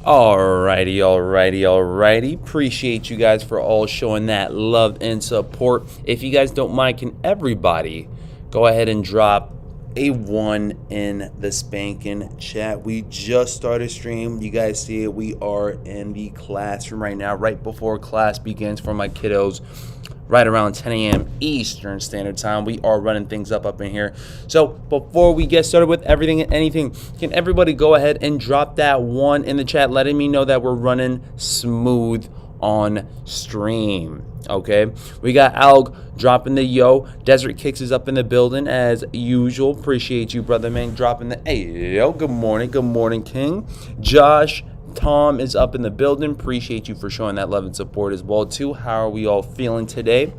Alrighty. Appreciate you guys for all showing that love and support. If you guys don't mind, can everybody go ahead and drop a 1 in the spanking chat? We just started stream. You guys see it. We are in the classroom right now, right before class begins for my kiddos. Right around 10 a.m. Eastern Standard Time. We are running things up in here. So before we get started with everything and anything, can everybody go ahead and drop that 1 in the chat, letting me know that we're running smooth on stream. Okay, we got Alg dropping the yo. Desert Kicks is up in the building as usual. Appreciate you, brother man, dropping the hey yo. Good morning, King. Josh Tom is up in the building. Appreciate you for showing that love and support as well too. How are we all feeling today?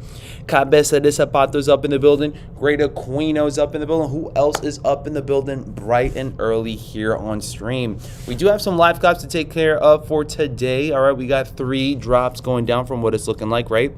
Cabeza de Zapato's up in the building. Great Aquino's up in the building. Who else is up in the building bright and early here on stream? We do have some live cops to take care of for today. All right, we got 3 drops going down from what it's looking like, right?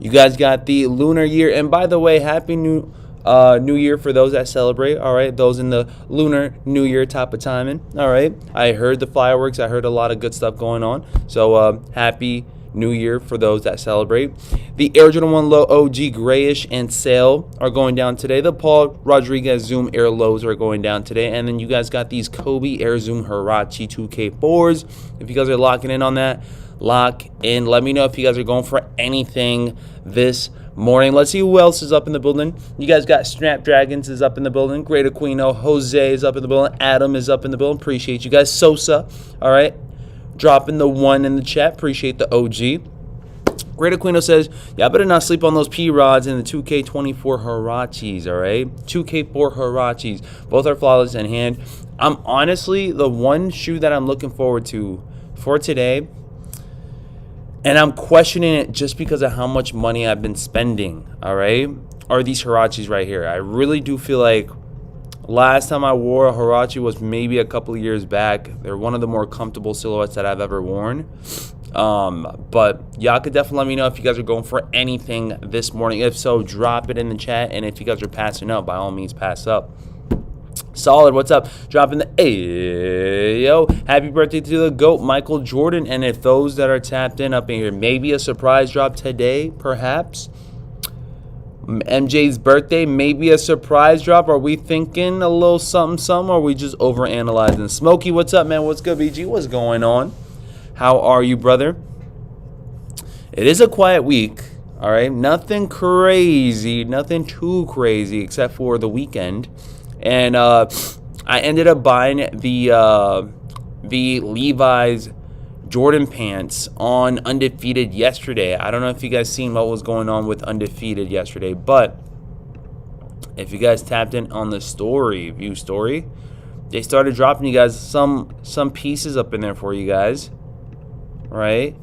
You guys got the lunar year, and by the way, happy New Year for those that celebrate. All right, those in the lunar New Year type of timing. All right, I heard the fireworks. I heard a lot of good stuff going on. So happy New Year for those that celebrate. The Air Jordan 1 Low OG Grayish and Sale are going down today. The Paul Rodriguez Zoom Air Lows are going down today. And then you guys got these Kobe Air Zoom Hirachi 2K4s. If you guys are locking in on that, lock in. Let me know if you guys are going for anything this morning. Let's see who else is up in the building. You guys got Snapdragons is up in the building. Great Aquino. Jose is up in the building. Adam is up in the building. Appreciate you guys. Sosa, all right, dropping the 1 in the chat. Appreciate the OG. Great Aquino says, yeah, I better not sleep on those P-Rods and the 2K24 Hirachis, all right? 2K4 Hirachis. Both are flawless in hand. I'm honestly, the one shoe that I'm looking forward to for today, and I'm questioning it just because of how much money I've been spending, all right, are these Hirachis right here. I really do feel like last time I wore a Hirachi was maybe a couple of years back. They're one of the more comfortable silhouettes that I've ever worn. But y'all could definitely let me know if you guys are going for anything this morning. If so, drop it in the chat. And if you guys are passing up, by all means, pass up. Solid, what's up? Dropping the yo. Happy birthday to the GOAT, Michael Jordan. And if those that are tapped in up in here, maybe a surprise drop today, perhaps. MJ's birthday, maybe a surprise drop. Are we thinking a little something, or are we just overanalyzing? Smokey, what's up, man? What's good, BG? What's going on? How are you, brother? It is a quiet week, all right? Nothing crazy, nothing too crazy except for the weekend. And I ended up buying the Levi's Jordan pants on Undefeated yesterday. I don't know if you guys seen what was going on with Undefeated yesterday, but if you guys tapped in on the view story, they started dropping you guys some pieces up in there for you guys, right?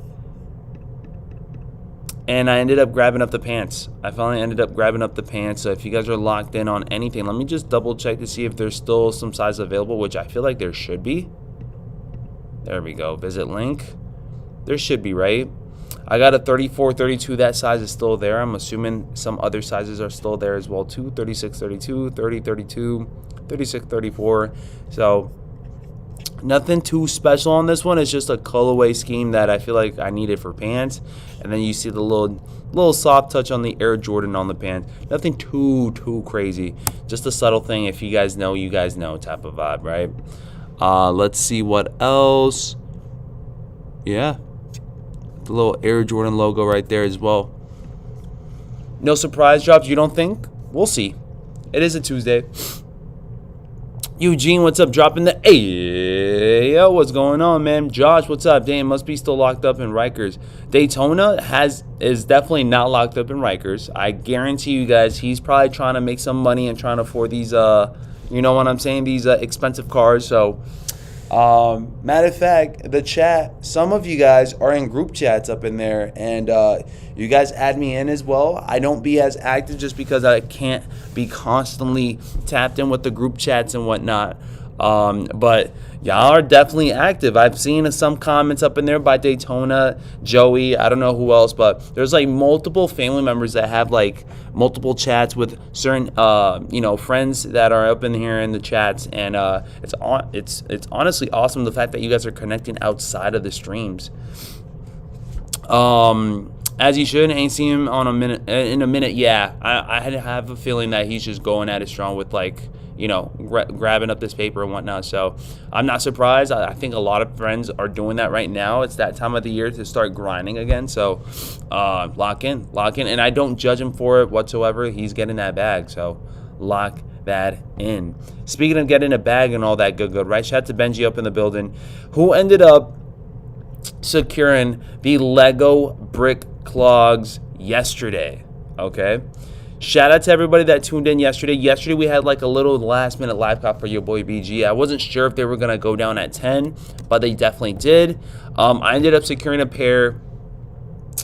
And I ended up grabbing up the pants. I finally ended up grabbing up the pants. So if you guys are locked in on anything, let me just double check to see if there's still some size available, which I feel like there should be. There we go. Visit link. There should be, right? I got a 34, 32. That size is still there. I'm assuming some other sizes are still there as well too. 36, 32, 30, 32, 36, 34. So nothing too special on this one. It's just a colorway scheme that I feel like I needed for pants. And then you see the little soft touch on the Air Jordan on the pants. Nothing too crazy. Just a subtle thing. If you guys know type of vibe, right? Let's see what else. Yeah. The little Air Jordan logo right there as well. No surprise drops, you don't think? We'll see. It is a Tuesday. Eugene, what's up? Dropping the yo, what's going on, man? Josh, what's up? Damn, must be still locked up in Rikers. Daytona is definitely not locked up in Rikers. I guarantee you guys, he's probably trying to make some money and trying to afford these you know what I'm saying, these expensive cars. So matter of fact, the chat, some of you guys are in group chats up in there, and you guys add me in as well. I don't be as active just because I can't be constantly tapped in with the group chats and whatnot. But y'all are definitely active. I've seen some comments up in there by Daytona, Joey, I don't know who else, but there's like multiple family members that have like multiple chats with certain friends that are up in here in the chats, and it's honestly awesome, the fact that you guys are connecting outside of the streams. As you should. Ain't seen him in a minute. Yeah, I have a feeling that he's just going at it strong with like, grabbing up this paper and whatnot. So I'm not surprised. I think a lot of friends are doing that right now. It's that time of the year to start grinding again. So lock in. And I don't judge him for it whatsoever. He's getting that bag. So lock that in. Speaking of getting a bag and all that good, right? Shout out to Benji up in the building, who ended up securing the Lego brick clogs yesterday. Okay, shout out to everybody that tuned in yesterday. We had like a little last minute live cop for your boy BG. I wasn't sure if they were gonna go down at 10, but they definitely did. I ended up securing a pair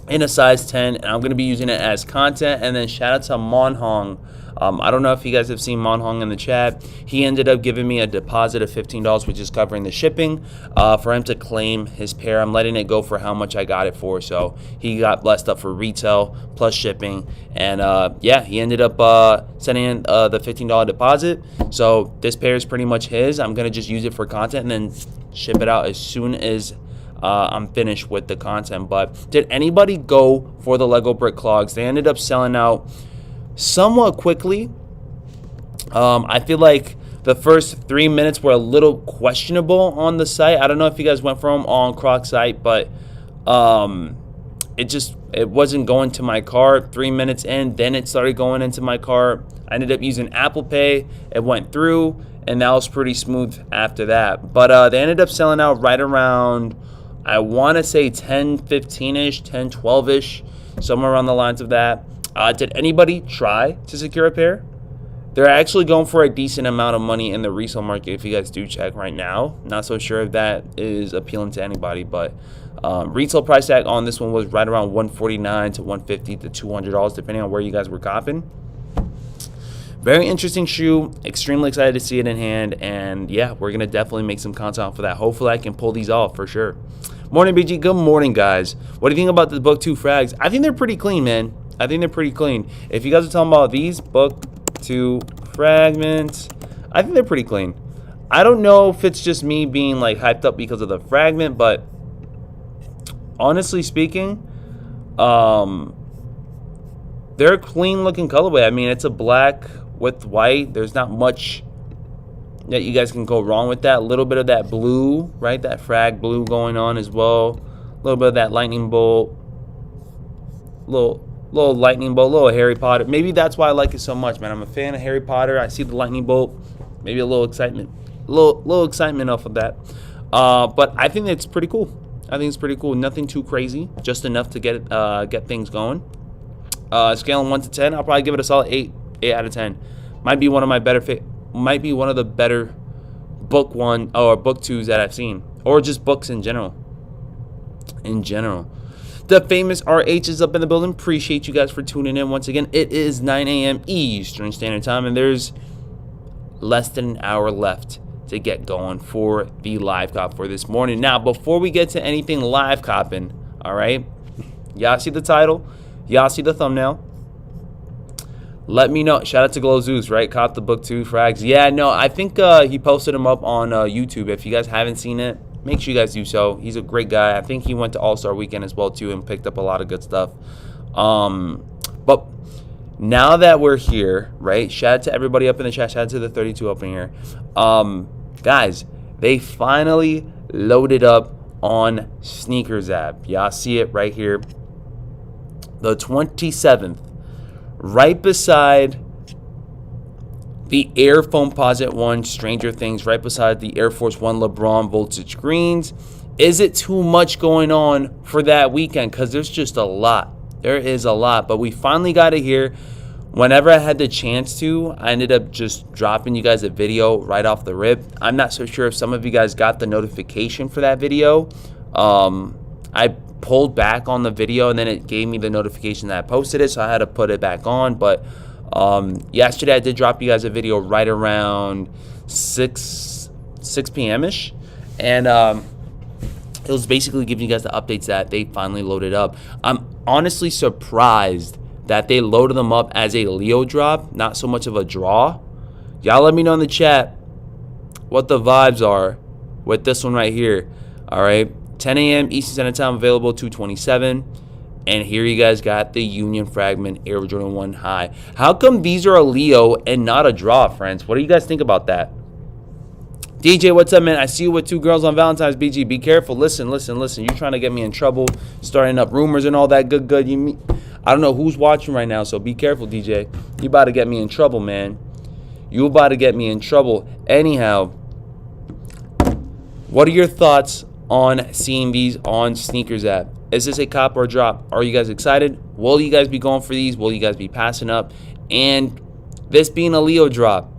in a size 10, and I'm gonna be using it as content. And then shout out to Monhong. I don't know if you guys have seen Monhong in the chat. He ended up giving me a deposit of $15, which is covering the shipping, for him to claim his pair. I'm letting it go for how much I got it for. So he got blessed up for retail plus shipping. And he ended up sending in the $15 deposit. So this pair is pretty much his. I'm going to just use it for content and then ship it out as soon as I'm finished with the content. But did anybody go for the Lego brick clogs? They ended up selling out somewhat quickly. I feel like the first 3 minutes were a little questionable on the site. I don't know if you guys went for them on Croc site, but it wasn't going to my cart. 3 minutes in, then it started going into my cart. I ended up using Apple Pay. It went through, and that was pretty smooth after that. But they ended up selling out right around, I want to say 10:15-ish, 10:12-ish, somewhere around the lines of that. Did anybody try to secure a pair? They're actually going for a decent amount of money in the resale market if you guys do check right now. Not so sure if that is appealing to anybody, but retail price tag on this one was right around $149 to $150 to $200, depending on where you guys were copping. Very interesting shoe. Extremely excited to see it in hand. And yeah, we're going to definitely make some content for that. Hopefully I can pull these off for sure. Morning, BG. Good morning, guys. What do you think about the Book 2 frags? I think they're pretty clean, man. I think they're pretty clean. If you guys are talking about these Book 2 fragments, I think they're pretty clean. I don't know if it's just me being like hyped up because of the fragment, but honestly speaking, they're a clean looking colorway. I mean, it's a black with white. There's not much that you guys can go wrong with that. A little bit of that blue, right? That frag blue going on as well. A little bit of that lightning bolt. Little lightning bolt, little Harry Potter. Maybe that's why I like it so much, man. I'm a fan of Harry Potter. I see the lightning bolt, maybe a little excitement, little excitement off of that. But I think it's pretty cool. I think it's pretty cool. Nothing too crazy, just enough to get things going. Scaling 1 to 10, I'll probably give it a solid 8 out of 10. Might be one of the better Book 1 or Book 2s that I've seen, or just books in general. The famous RH is up in the building. Appreciate you guys for tuning in once again. It is 9 a.m. Eastern Standard Time, and there's less than an hour left to get going for the live cop for this morning. Now, before we get to anything live copping, all right, y'all see the title, y'all see the thumbnail. Let me know. Shout out to Glow Zeus, right? Cop the Book 2 frags. Yeah, no, I think he posted them up on YouTube. If you guys haven't seen it, make sure you guys do so. He's a great guy. I think he went to All-Star Weekend as well, too, and picked up a lot of good stuff. But now that we're here, right, shout out to everybody up in the chat. Shout out to the 32 up in here. Guys, they finally loaded up on Snkrs app. Y'all see it right here. The 27th, right beside the Air Foamposite 1 Stranger Things, right beside the Air Force 1 LeBron Voltage Greens. Is it too much going on for that weekend? Because there's just a lot. There is a lot. But we finally got it here. Whenever I had the chance to, I ended up just dropping you guys a video right off the rip. I'm not so sure if some of you guys got the notification for that video. I pulled back on the video, and then it gave me the notification that I posted it, so I had to put it back on. But yesterday I did drop you guys a video right around 6 6 p.m.-ish. And it was basically giving you guys the updates that they finally loaded up. I'm honestly surprised that they loaded them up as a Leo drop, not so much of a draw. Y'all let me know in the chat what the vibes are with this one right here. All right, 10 a.m. Eastern Standard Time, available 227. And here you guys got the Union Fragment Air Jordan 1 High. How come these are a Leo and not a draw, friends? What do you guys think about that? DJ, what's up, man? I see you with 2 girls on Valentine's, BG. Be careful. Listen. You're trying to get me in trouble, starting up rumors and all that good. I don't know who's watching right now, so be careful, DJ. You about to get me in trouble, man. You about to get me in trouble. Anyhow, what are your thoughts on seeing these on Snkrs app? Is this a cop or a drop? Are you guys excited? Will you guys be going for these? Will you guys be passing up? And this being a Leo drop,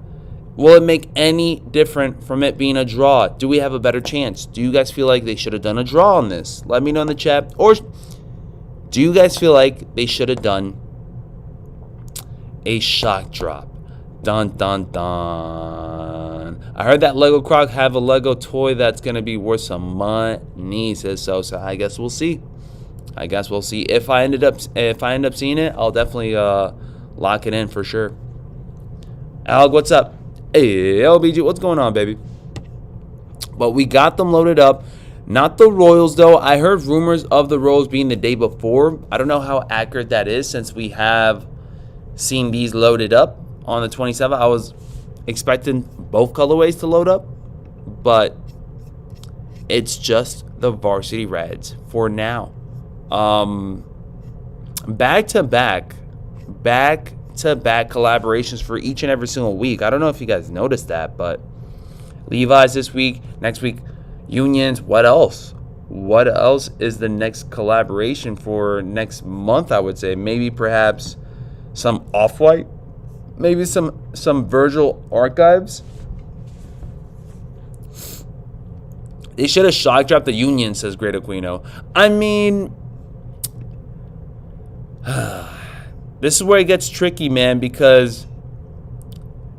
will it make any different from it being a draw? Do we have a better chance? Do you guys feel like they should have done a draw on this? Let me know in the chat. Or do you guys feel like they should have done a shock drop? Dun, dun, dun. I heard that Lego Croc have a Lego toy that's going to be worth some money, says so I guess we'll see. If I end up seeing it, I'll definitely lock it in for sure. Alg, what's up? Hey, LBG, what's going on, baby? But we got them loaded up. Not the Royals, though. I heard rumors of the Royals being the day before. I don't know how accurate that is, since we have seen these loaded up on the 27th. I was expecting both colorways to load up, but it's just the Varsity Reds for now. Back-to-back collaborations for each and every single week. I don't know if you guys noticed that, but Levi's this week, next week Unions. What else is the next collaboration for next month? I would say maybe perhaps some Off-White, maybe some Virgil Archives. They should have shock dropped the Union, says Great Aquino. I mean, this is where it gets tricky, man, because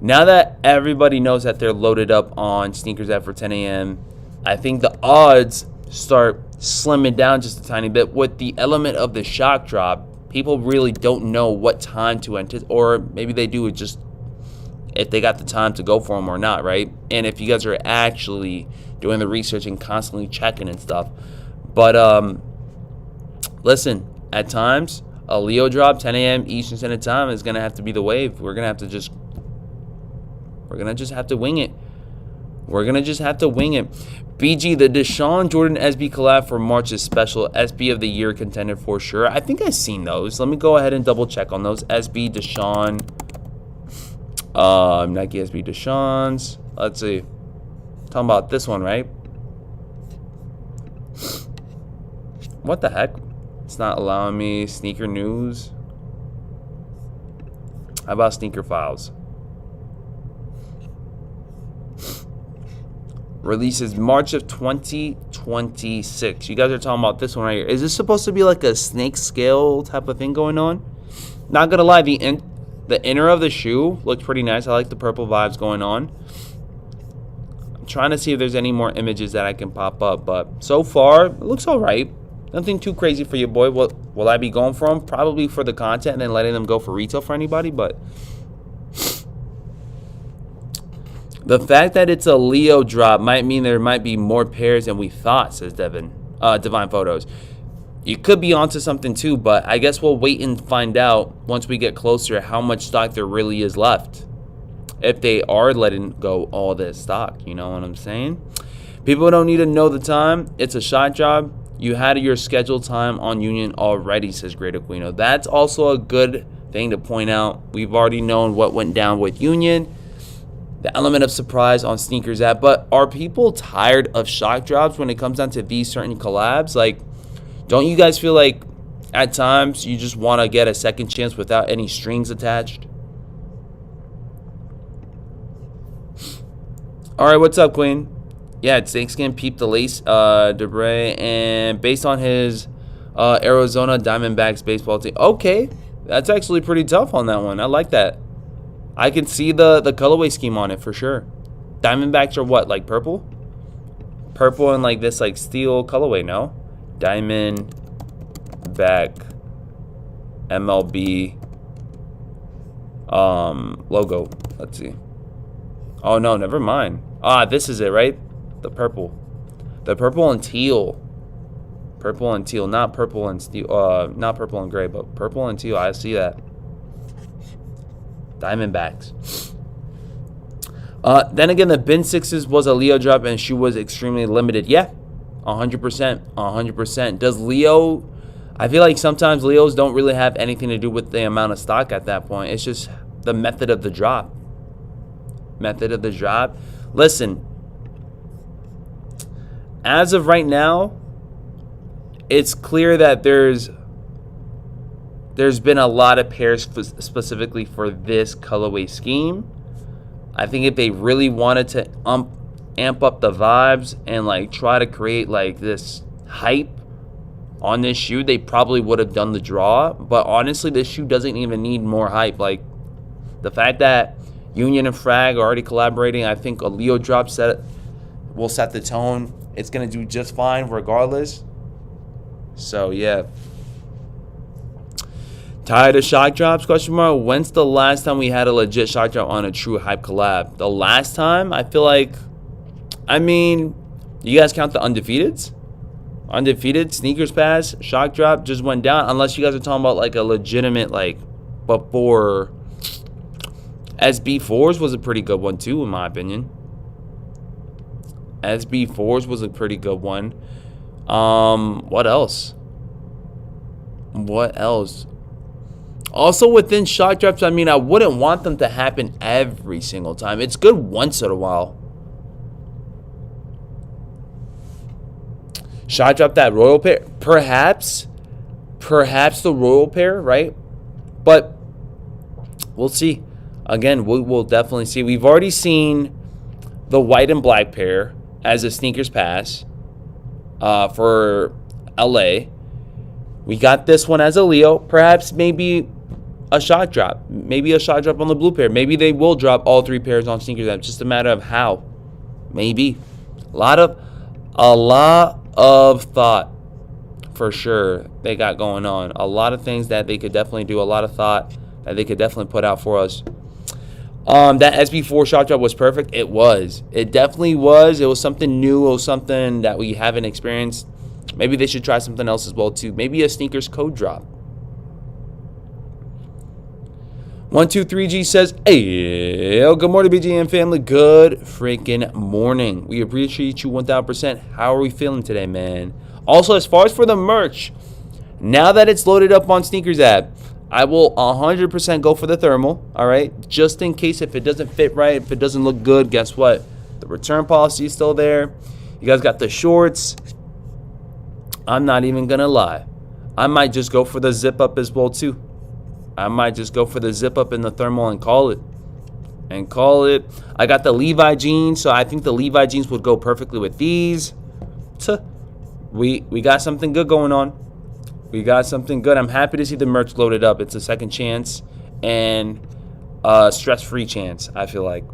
now that everybody knows that they're loaded up on Snkrs app for 10 a.m., I think the odds start slimming down just a tiny bit. With the element of the shock drop, people really don't know what time to anticipate, or maybe they do it just if they got the time to go for them or not, right? And if you guys are actually doing the research and constantly checking and stuff. But listen, at times, a Leo drop, 10 a.m. Eastern Standard Time, is going to have to be the wave. We're going to just have to wing it. BG, the Deshaun Jordan SB collab for March is special. SB of the year contender for sure. I think I've seen those. Let me go ahead and double check on those. SB Deshaun. Nike SB Deshaun's. Let's see. Talking about this one, right? What the heck? It's not allowing me. Sneaker news. How about sneaker files? Releases March of 2026. You guys are talking about this one right here. Is this supposed to be like a snake scale type of thing going on? Not gonna lie, the inner of the shoe looks pretty nice. I like the purple vibes going on. I'm trying to see if there's any more images that I can pop up, but so far it looks all right. Nothing too crazy for your boy. What will I be going for them? Probably for the content and then letting them go for retail for anybody, but the fact that it's a Leo drop might mean there might be more pairs than we thought, says Divine Photos. You could be onto something too, but I guess we'll wait and find out once we get closer how much stock there really is left. If they are letting go all this stock, you know what I'm saying? People don't need to know the time. It's a shot job. You had your scheduled time on Union already, says Great Aquino. That's also a good thing to point out. We've already known what went down with Union. The element of surprise on Snkrs app. But are people tired of shock drops when it comes down to these certain collabs? Like, don't you guys feel like at times you just want to get a second chance without any strings attached? All right, what's up, Queen? Yeah, Snakeskin peeped the lace debris, and based on his Arizona Diamondbacks baseball team. Okay, that's actually pretty tough on that one. I like that. I can see the colorway scheme on it for sure. Diamondbacks are what, like purple? Purple and like this like steel colorway, no? Diamondback MLB logo. Let's see. Oh no, never mind. Ah, this is it, right? The purple. The purple and teal. Purple and teal, not purple and steel, not purple and gray, but purple and teal. I see that. Diamondbacks. Then again, the Bin 6s was a Leo drop, and she was extremely limited. Yeah, 100%. 100%. Does Leo... I feel like sometimes Leos don't really have anything to do with the amount of stock at that point. It's just the method of the drop. Method of the drop. Listen, as of right now, it's clear that there's been a lot of pairs specifically for this colorway scheme. I think if they really wanted to amp up the vibes and like try to create like this hype on this shoe, they probably would have done the draw. But honestly, this shoe doesn't even need more hype. Like the fact that Union and Frag are already collaborating, I think a Leo drop will set the tone. It's gonna do just fine regardless. So yeah. Tired of shock drops? Question mark. When's the last time we had a legit shock drop on a true hype collab? The last time, I feel like, I mean, you guys count the undefeateds? Undefeated, Snkrs pass, shock drop just went down. Unless you guys are talking about like a legitimate, like, before. SB4s was a pretty good one too, in my opinion. SB4s was a pretty good one. What else? What else? Also within shock drops, I mean, I wouldn't want them to happen every single time. It's good once in a while. Shock drop that royal pair, perhaps the royal pair, right? But we'll see. Again, we will definitely see. We've already seen the white and black pair as a Snkrs pass for LA. We got this one as a Leo. Perhaps maybe a shot drop. Maybe a shot drop on the blue pair. Maybe they will drop all three pairs on Snkrs. It's just a matter of how. Maybe. A lot of thought for sure they got going on. A lot of things that they could definitely do. A lot of thought that they could definitely put out for us. That SB4 shot drop was perfect. It was. It definitely was. It was something new. It was something that we haven't experienced. Maybe they should try something else as well too. Maybe a Snkrs code drop. 123G says, hey, good morning, BGM family. Good freaking morning. We appreciate you 1000%. How are we feeling today, man? Also, as far as for the merch, now that it's loaded up on Snkrs app, I will 100% go for the thermal, all right? Just in case if it doesn't fit right, if it doesn't look good, guess what? The return policy is still there. You guys got the shorts. I'm not even going to lie. I might just go for the zip up as well, too. I might just go for the zip up in the thermal and call it. I got the Levi jeans, so I think the Levi jeans would go perfectly with these. We got something good going on. We got something good. I'm happy to see the merch loaded up. It's a second chance and a stress-free chance, I feel like.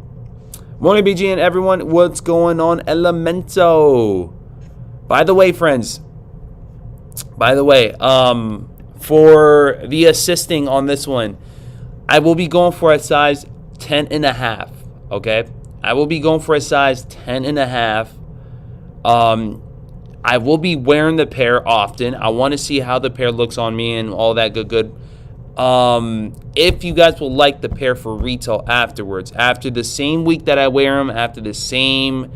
Morning, BG and everyone. What's going on, Elemento? By the way, friends. For the assisting on this one, I will be going for a size 10.5. Okay? I will be going for a size 10.5. I will be wearing the pair often. I want to see how the pair looks on me and all that good. If you guys will like the pair for retail afterwards, after the same week that I wear them, after the same,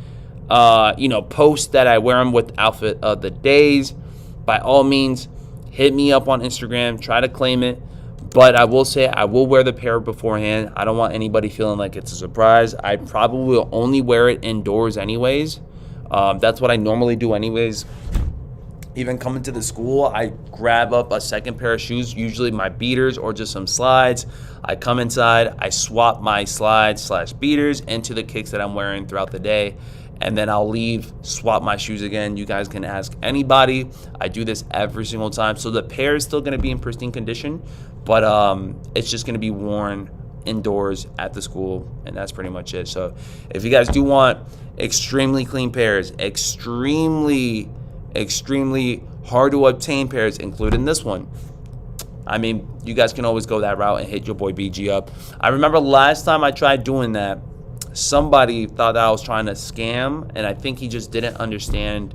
post that I wear them with outfit of the days, by all means, hit me up on Instagram. Try to claim it. But I will say I will wear the pair beforehand. I don't want anybody feeling like it's a surprise. I probably will only wear it indoors anyways. That's what I normally do anyways. Even coming to the school, I grab up a second pair of shoes, usually my beaters or just some slides. I come inside, I swap my slides/beaters into the kicks that I'm wearing throughout the day, and then I'll leave, swap my shoes again. You guys can ask anybody. I do this every single time. So the pair is still going to be in pristine condition, but it's just going to be worn indoors at the school, and that's pretty much it. So if you guys do want extremely clean pairs, extremely hard to obtain pairs, including this one, I mean, you guys can always go that route and hit your boy BG up. I remember last time I tried doing that, somebody thought that I was trying to scam, and I think he just didn't understand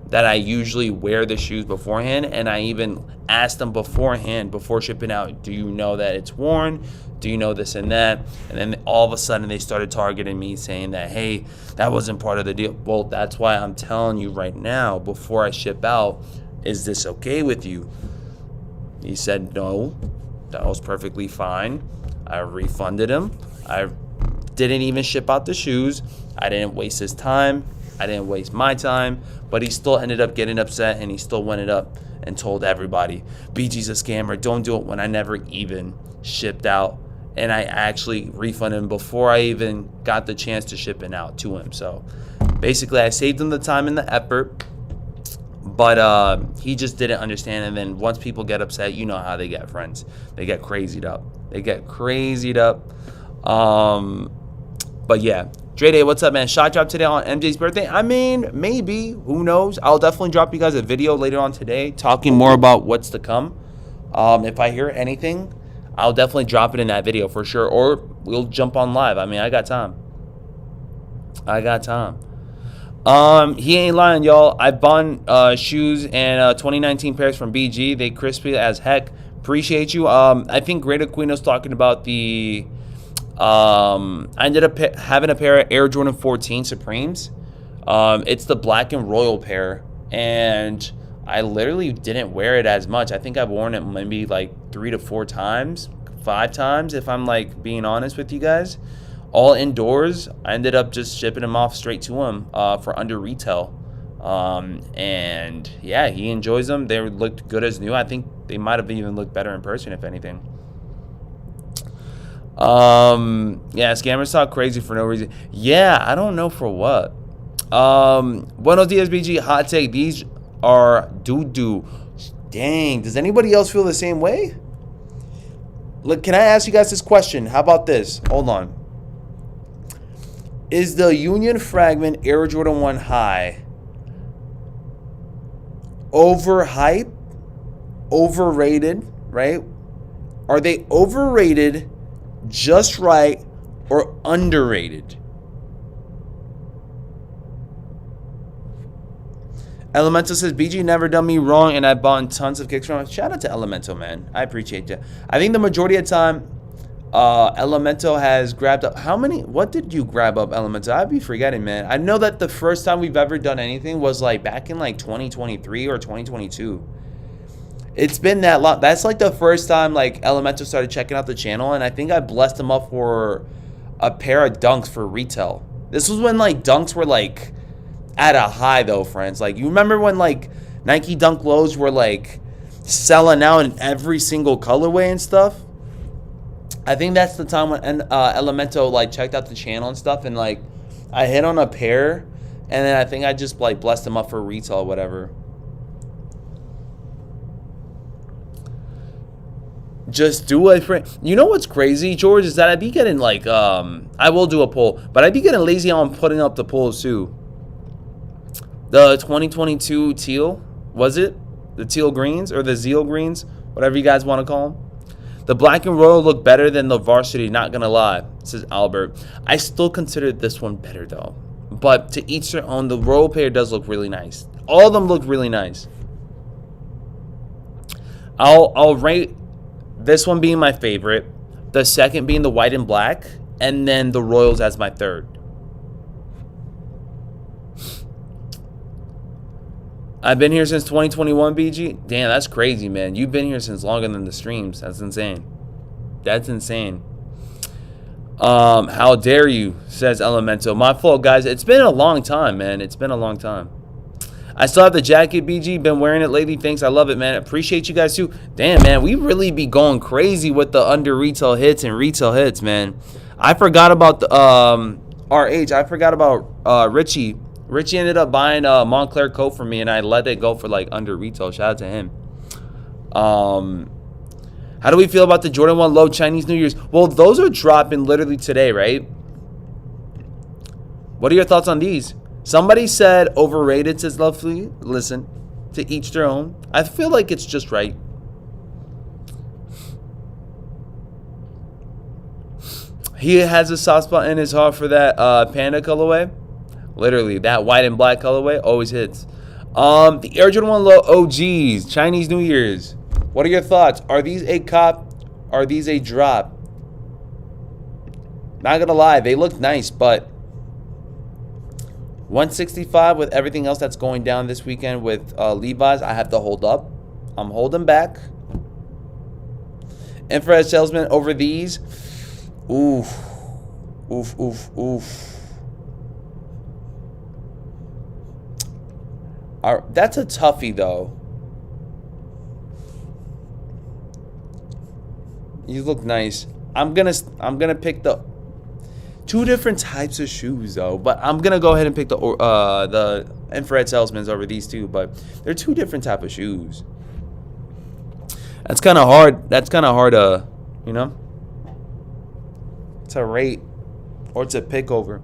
that I usually wear the shoes beforehand, and I even asked them beforehand, before shipping out, do you know that it's worn? Do you know this and that? And then all of a sudden they started targeting me, saying that, hey, that wasn't part of the deal. Well, that's why I'm telling you right now, before I ship out, is this okay with you? He said no, that was perfectly fine. I refunded him. I didn't even ship out the shoes. I didn't waste his time. I didn't waste my time, but he still ended up getting upset, and he still went it up and told everybody, BG's a scammer, don't do it, when I never even shipped out. And I actually refunded him before I even got the chance to ship it out to him. So basically I saved him the time and the effort, but he just didn't understand. And then once people get upset, you know how they get, friends. They get crazied up. But yeah, Dre Day, what's up, man? Shot drop today on MJ's birthday? I mean, maybe. Who knows? I'll definitely drop you guys a video later on today talking more about what's to come. If I hear anything, I'll definitely drop it in that video for sure. Or we'll jump on live. I mean, I got time. He ain't lying, y'all. I bought shoes and 2019 pairs from BG. They crispy as heck. Appreciate you. I think Great Aquino's talking about the... I ended up having a pair of Air Jordan 14 Supremes. It's the black and royal pair, and I literally didn't wear it as much. I think I've worn it maybe like 3 to 4 times, 5 times, if I'm like being honest with you guys. All indoors. I ended up just shipping them off straight to him for under retail. And yeah, he enjoys them. They looked good as new. I think they might have even looked better in person, if anything. Yeah, scammers talk crazy for no reason. Yeah, I don't know for what. Buenos dias, BG. Hot take. These are doo-doo. Dang, does anybody else feel the same way? Look, can I ask you guys this question? How about this? Hold on. Is the Union Fragment Air Jordan 1 High overhyped? Overrated, right? Are they overrated, just right, or underrated? Elemental says, BG never done me wrong, and I bought tons of kicks from him. Shout out to Elemental, man. I appreciate you. I think the majority of the time, Elemental has grabbed up. How many? What did you grab up, Elemental? I'd be forgetting, man. I know that the first time we've ever done anything was like back in like 2023 or 2022. It's been that long. That's like the first time like Elemental started checking out the channel, and I think I blessed him up for a pair of dunks for retail. This was when like dunks were like at a high though, friends. Like, you remember when like Nike Dunk Lows were like selling out in every single colorway and stuff? I think that's the time when Elemental like checked out the channel and stuff, and like I hit on a pair, and then I think I just like blessed him up for retail or whatever. Just do it for... You know what's crazy, George, is that I be getting like I will do a poll, but I be getting lazy on putting up the polls too. The 2022 teal, was it the teal greens or the zeal greens, whatever you guys want to call them? The black and royal look better than the varsity, not gonna lie, says Albert. I still consider this one better though, but to each their own. The royal pair does look really nice. All of them look really nice. I'll rate this one being my favorite, the second being the white and black, and then the royals as my third. I've been here since 2021, BG. Damn, that's crazy, man. You've been here since longer than the streams. That's insane. That's insane. How dare you, says Elemental. My fault, guys. It's been a long time, man. It's been a long time. I still have the jacket, BG. Been wearing it lately. Thanks. I love it, man. Appreciate you guys, too. Damn, man. We really be going crazy with the under retail hits and retail hits, man. I forgot about the RH. I forgot about Richie. Richie ended up buying a Montclair coat for me, and I let it go for like under retail. Shout out to him. How How do we feel about the Jordan 1 low Chinese New Year's? Well, those are dropping literally today, right? What are your thoughts on these? Somebody said overrated, says Lovely. Listen, to each their own. I feel like it's just right. He has a soft spot in his heart for that panda colorway. Literally, that white and black colorway always hits. The Air Jordan 1 Low OGs, Chinese New Year's. What are your thoughts? Are these a cop? Are these a drop? Not gonna lie, they look nice, but 165 with everything else that's going down this weekend with Levi's, I have to hold up. I'm holding back. Infrared salesman over these. Oof. Oof, oof, oof. That's a toughie, though. You look nice. I'm gonna pick the two different types of shoes, though. But I'm gonna go ahead and pick the infrared salesmans over these two. But they're two different type of shoes. That's kind of hard. That's kind of hard to, you know, to rate or to pick over.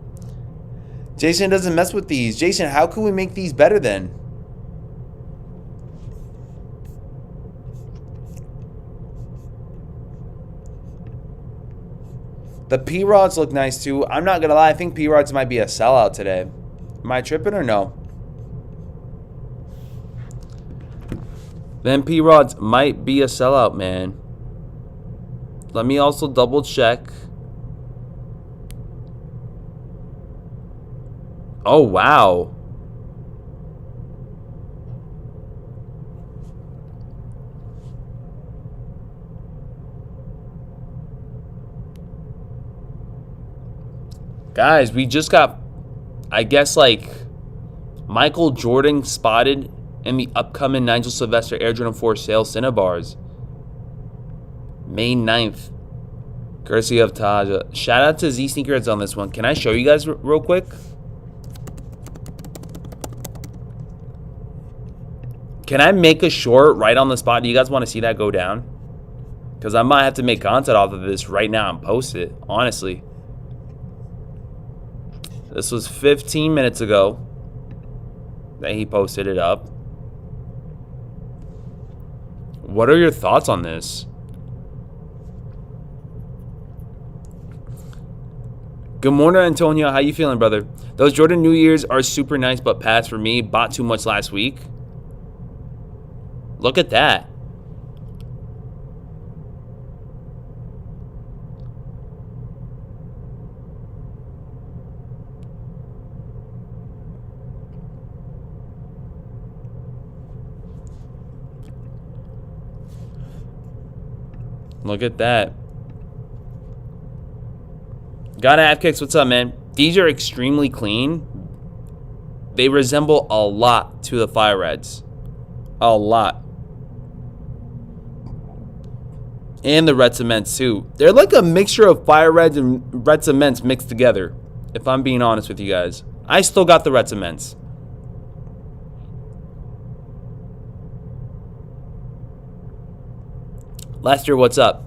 Jason doesn't mess with these. Jason, how can we make these better then? The P-Rods look nice too. I'm not going to lie. I think P-Rods might be a sellout today. Am I tripping or no? Then P-Rods might be a sellout, man. Let me also double check. Oh, wow. Guys, we just got, I guess, like, Michael Jordan spotted in the upcoming Nigel Sylvester Air Jordan 4 sale Cinnabars. May 9th. Courtesy of Taja. Shout out to Z Snkrs on this one. Can I show you guys real quick? Can I make a short right on the spot? Do you guys want to see that go down? Because I might have to make content off of this right now and post it, honestly. This was 15 minutes ago that he posted it up. What are your thoughts on this? Good morning, Antonio. How you feeling, brother? Those Jordan New Year's are super nice, but pass for me. Bought too much last week. Look at that. Look at that. Gotta have kicks. What's up, man? These are extremely clean. They resemble a lot to the Fire Reds. A lot. And the Red Cements, too. They're like a mixture of Fire Reds and Red Cements mixed together, if I'm being honest with you guys. I still got the Red Cements. Lester, what's up?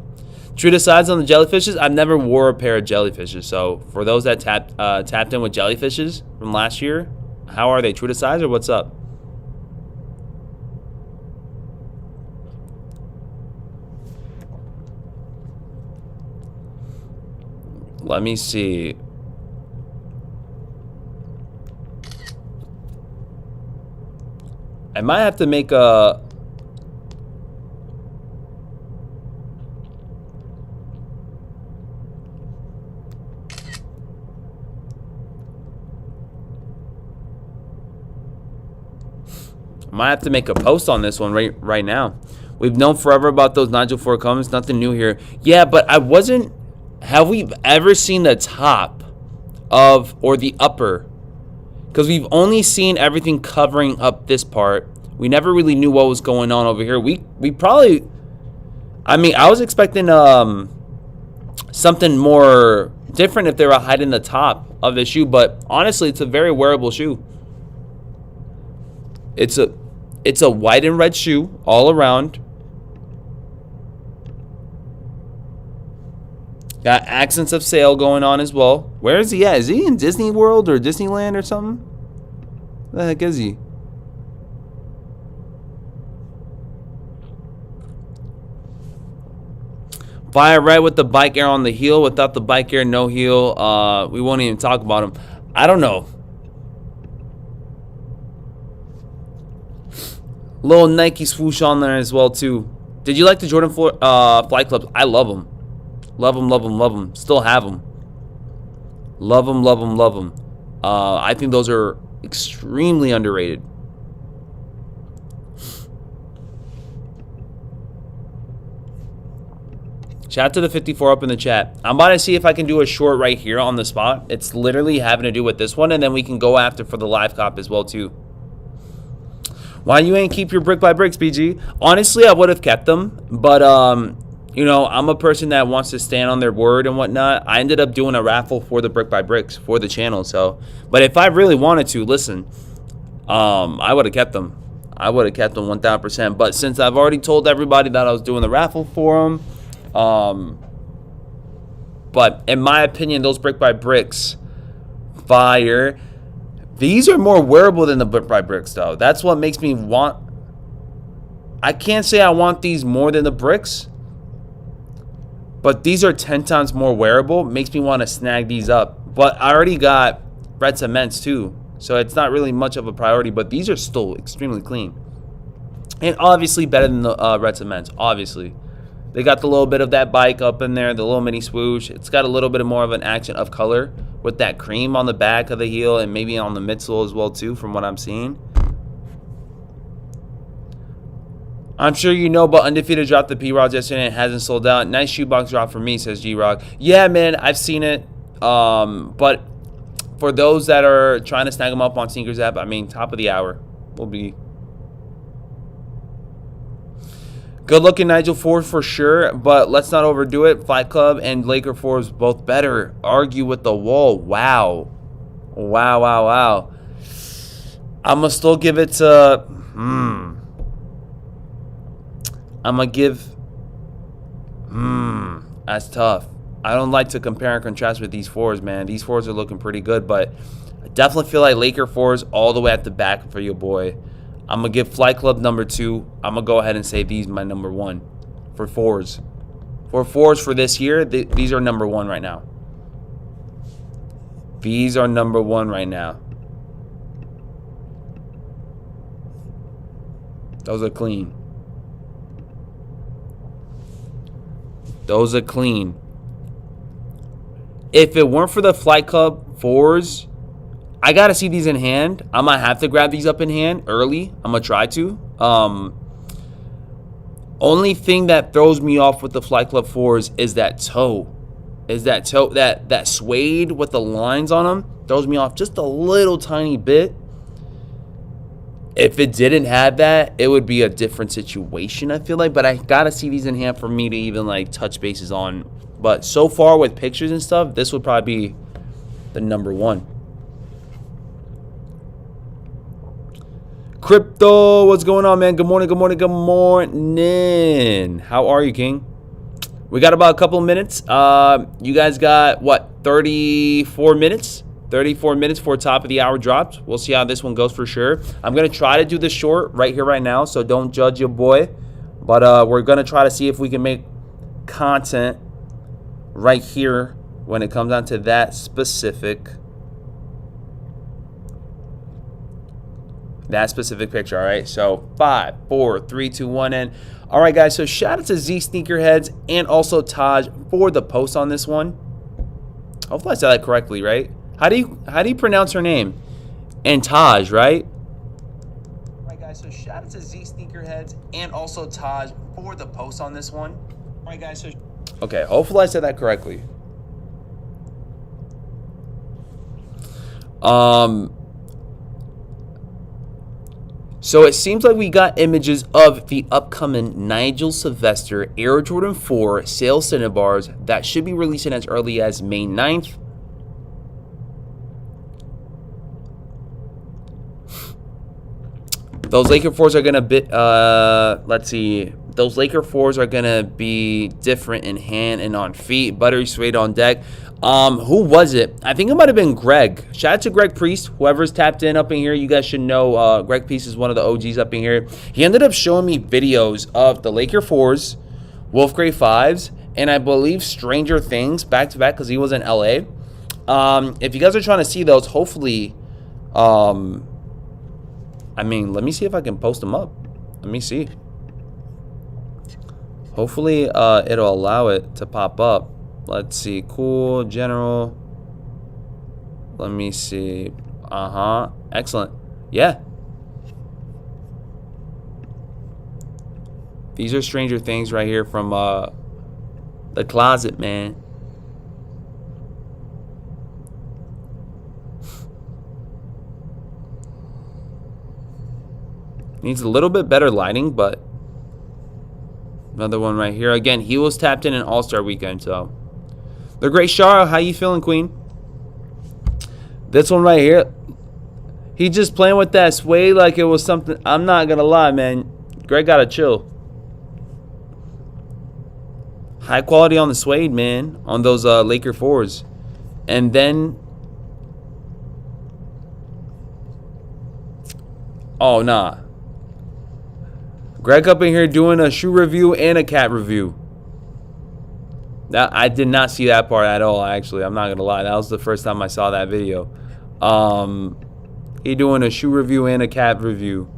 True to size on the jellyfishes? I've never wore a pair of jellyfishes. So for those that tapped in with jellyfishes from last year, how are they? True to size or what's up? Let me see. I might have to make a... Might have to make a post on this one right now. We've known forever about those Nigel 4 comments. Nothing new here. Yeah, but I wasn't... Have we ever seen the top of or the upper? Because we've only seen everything covering up this part. We never really knew what was going on over here. We probably... I mean, I was expecting something more different if they were hiding the top of the shoe. But honestly, it's a very wearable shoe. It's a white and red shoe all around. Got accents of sail going on as well. Where is he at? Is he in Disney World or Disneyland or something? Where the heck is he? Fire right with the bike air on the heel. Without the bike air, no heel. We won't even talk about him. I don't know. Little Nike swoosh on there as well too. Did you like the Jordan Fly Clubs? I love them. Love them, love them, love them. Still have them. Love them, love them, love them. I think those are extremely underrated. Shout out to the 54 up in the chat. I'm about to see if I can do a short right here on the spot. It's literally having to do with this one, and then we can go after for the live cop as well too. Why you ain't keep your brick by bricks, BG? Honestly, I would have kept them, but you know, I'm a person that wants to stand on their word and whatnot. I ended up doing a raffle for the brick by bricks for the channel. So, but if I really wanted to, listen, I would have kept them. I would have kept them 1,000%. But since I've already told everybody that I was doing the raffle for them. But in my opinion, those brick by bricks, fire. These are more wearable than the brick by bricks, though. That's what makes me want. I can't say I want these more than the bricks, but these are 10 times more wearable. Makes me want to snag these up. But I already got red cements too, so it's not really much of a priority. But these are still extremely clean, and obviously better than the red cements. Obviously. They got the little bit of that bike up in there, the little mini swoosh. It's got a little bit more of an action of color with that cream on the back of the heel and maybe on the midsole as well too, from what I'm seeing. I'm sure you know, but Undefeated dropped the P-Rods yesterday and it hasn't sold out. Nice shoebox drop for me, says G-Rock. Yeah, man, I've seen it. But for those that are trying to snag them up on Snkrs app, I mean, top of the hour will be. Good looking Nigel 4 for sure, but let's not overdo it. Flight Club and Laker 4 is both better. Argue with the wall. Wow. Wow, wow, wow. I'm going to still give it to... I'm going to give... That's tough. I don't like to compare and contrast with these 4s, man. These 4s are looking pretty good, but I definitely feel like Laker 4s all the way at the back for your boy. I'm going to give Flight Club number 2. I'm going to go ahead and say these my number 1 for 4s. For 4s for this year, these are number 1 right now. These are number 1 right now. Those are clean. Those are clean. If it weren't for the Flight Club 4s, I got to see these in hand. I might have to grab these up in hand early. I'm going to try to. Only thing that throws me off with the Flight Club 4s is that toe. That suede with the lines on them throws me off just a little tiny bit. If it didn't have that, it would be a different situation, I feel like. But I got to see these in hand for me to even like touch bases on. But so far with pictures and stuff, this would probably be the number 1. Crypto, what's going on, man? Good morning, good morning, good morning. How are you, King? We got about a couple of minutes. You guys got, what, 34 minutes? 34 minutes for top of the hour drops. We'll see how this one goes for sure. I'm going to try to do this short right here, right now, so don't judge your boy. But we're going to try to see if we can make content right here when it comes down to that specific picture. All right, so 5 4 3 2 1 and all right, guys, so shout out to Z Sneakerheads and also Taj for the post on this one. Hopefully I said that correctly, right? How do you pronounce her name? And Taj, right? All right, guys, so shout out to Z Sneakerheads and also Taj for the post on this one. All right, guys, so okay, hopefully I said that correctly. So it seems like we got images of the upcoming Nigel Sylvester Air Jordan 4 sale Cinnabars that should be releasing as early as May 9th. Those Laker 4s are going to let's see, those Laker 4s are going to be different in hand and on feet. Buttery suede on deck. Who was it? I think it might have been Greg. Shout out to Greg Priest. Whoever's tapped in up in here, you guys should know Greg Priest is one of the OGs up in here. He ended up showing me videos of the Laker 4s, Wolf Gray 5s, and I believe Stranger Things back to back because he was in LA. If you guys are trying to see those, hopefully, I mean, let me see if I can post them up. Let me see. Hopefully, it'll allow it to pop up. Let's see. Cool. General. Let me see. Excellent. Yeah. These are Stranger Things right here from the closet, man. Needs a little bit better lighting, but another one right here. Again, he was tapped in an All-Star weekend, so. The Great Shara, how you feeling, Queen? This one right here, he just playing with that suede like it was something. I'm not going to lie, man. Greg got to chill. High quality on the suede, man, on those Laker 4s. And then, oh, nah. Greg up in here doing a shoe review and a cat review. I did not see that part at all, actually. I'm not going to lie. That was the first time I saw that video. He doing a shoe review and a cat review.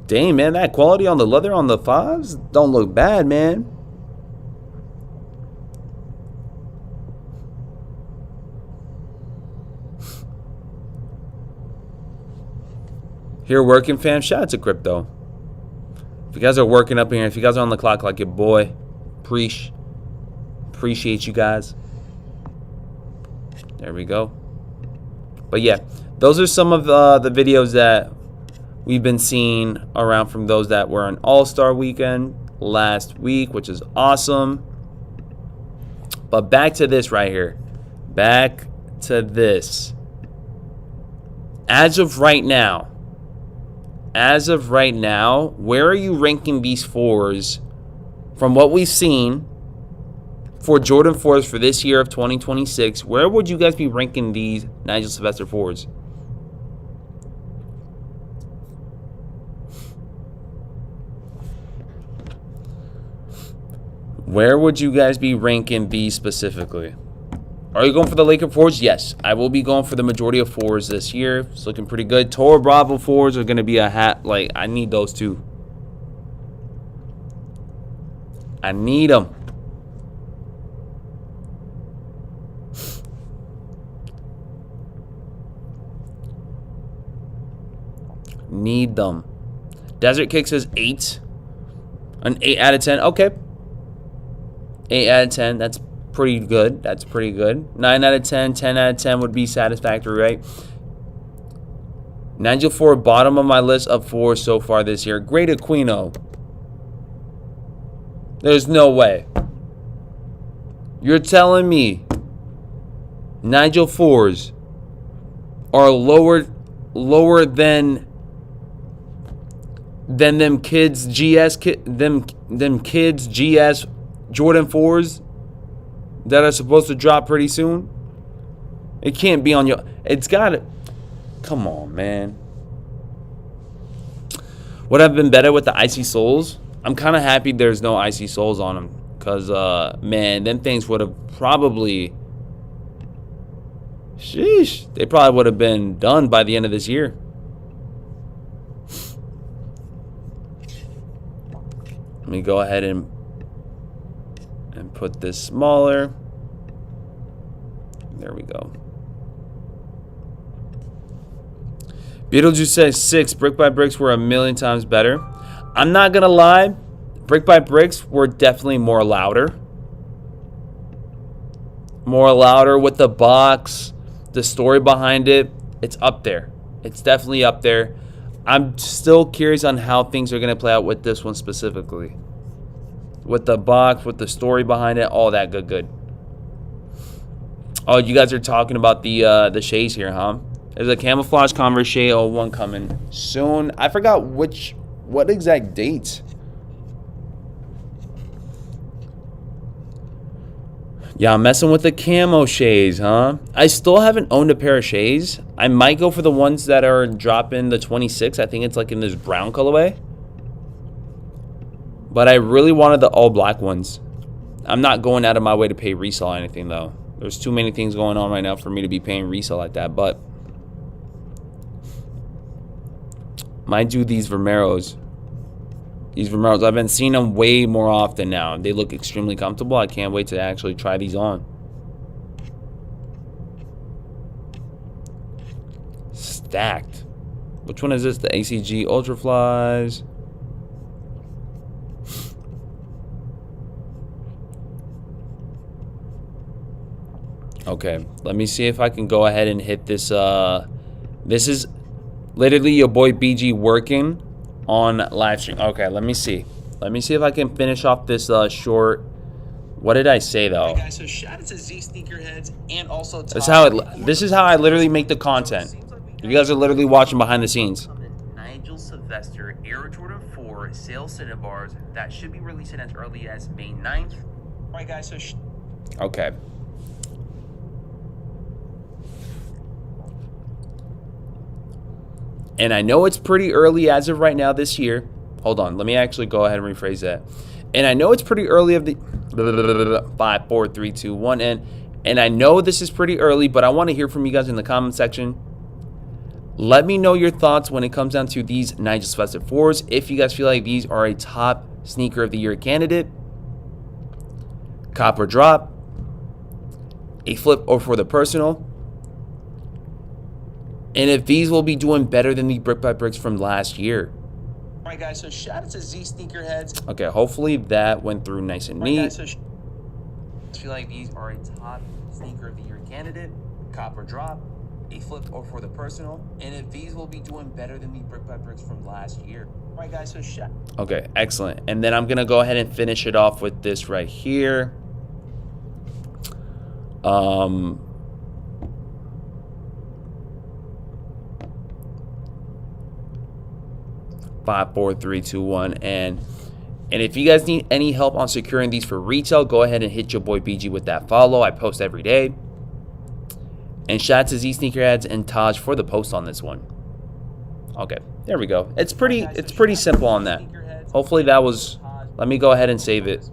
Dang, man, that quality on the leather on the 5s don't look bad, man. Here working, fam. Shout out to Crypto. If you guys are working up in here, if you guys are on the clock like your boy, appreciate you guys. There we go. But yeah, those are some of the videos that we've been seeing around from those that were an All-Star weekend last week, which is awesome. But back to this right here. Back to this. As of right now, where are you ranking these 4s from what we've seen for Jordan 4s for this year of 2026? Where would you guys be ranking these Nigel Sylvester 4s? Where would you guys be ranking these specifically? Are you going for the Laker 4s? Yes, I will be going for the majority of 4s this year. It's looking pretty good. Toro Bravo 4s are going to be a hat. Like, I need those too. I need them. Need them. Desert Kick says 8. An 8 out of 10. Okay. 8 out of 10. That's pretty good. That's pretty good. 9 out of 10, 10 out of 10 would be satisfactory, right? Nigel 4, bottom of my list of 4 so far this year. Great Aquino. There's no way. You're telling me Nigel 4s are lower than them kids GS them kids GS Jordan 4s that are supposed to drop pretty soon? It can't be on your... It's got to... Come on, man. Would have been better with the icy soles? I'm kind of happy there's no icy soles on them. Because, man, them things would have probably... Sheesh. They probably would have been done by the end of this year. Let me go ahead and put this smaller. There we go. Beetlejuice says 6. Brick by Bricks were a million times better. I'm not gonna lie. Brick by Bricks were definitely more louder. More louder with the box, the story behind it. It's up there. It's definitely up there. I'm still curious on how things are gonna play out with this one specifically. With the box, with the story behind it, all that good. Oh, you guys are talking about the shades here, huh? There's a camouflage Converse shade 01 coming soon. I forgot which What exact dates? Yeah, I'm messing with the camo shades, huh? I still haven't owned a pair of shades. I might go for the ones that are dropping the 26. I think it's like in this brown colorway. But I really wanted the all black ones. I'm not going out of my way to pay resale or anything, though. There's too many things going on right now for me to be paying resale like that. But might do these Vomeros. These Vomeros, I've been seeing them way more often now. They look extremely comfortable. I can't wait to actually try these on. Stacked. Which one is this? The ACG Ultraflies. Okay, let me see if I can go ahead and hit this. This is literally your boy BG working on live stream. Okay, let me see. Let me see if I can finish off this short. What did I say though? Hey guys, so shout out to Z Sneakerheads and also This is how I literally make the content. You guys are literally watching behind the scenes. Nigel Sylvester Air Jordan 4 sale cinebars that should be releasing as early as May 9th. All right, guys. So okay. And I know it's pretty early as of right now this year. Hold on, let me actually go ahead and rephrase that. And I know it's pretty early of the 5, 4, 3, 2, 1, and I know this is pretty early, but I want to hear from you guys in the comment section. Let me know your thoughts when it comes down to these Nigel Sylvester 4s. If you guys feel like these are a top sneaker of the year candidate, cop or drop, a flip or for the personal. And if these will be doing better than the Brick by Bricks from last year. all right, guys. So shout out to Z Sneakerheads. Okay, hopefully that went through nice and neat. All right, guys, so I feel like these are a top sneaker of the year candidate, cop or drop, a flip or for the personal. And if these will be doing better than the Brick by Bricks from last year. All right, guys. So okay, excellent. And then I'm gonna go ahead and finish it off with this right here. 5, 4, 3, 2, 1, and if you guys need any help on securing these for retail, go ahead and hit your boy BG with that follow. I post every day. And shout out to Z Sneakerheads and Taj for the post on this one. Okay, there we go. It's pretty simple on that. Hopefully that was. Let me go ahead and save it.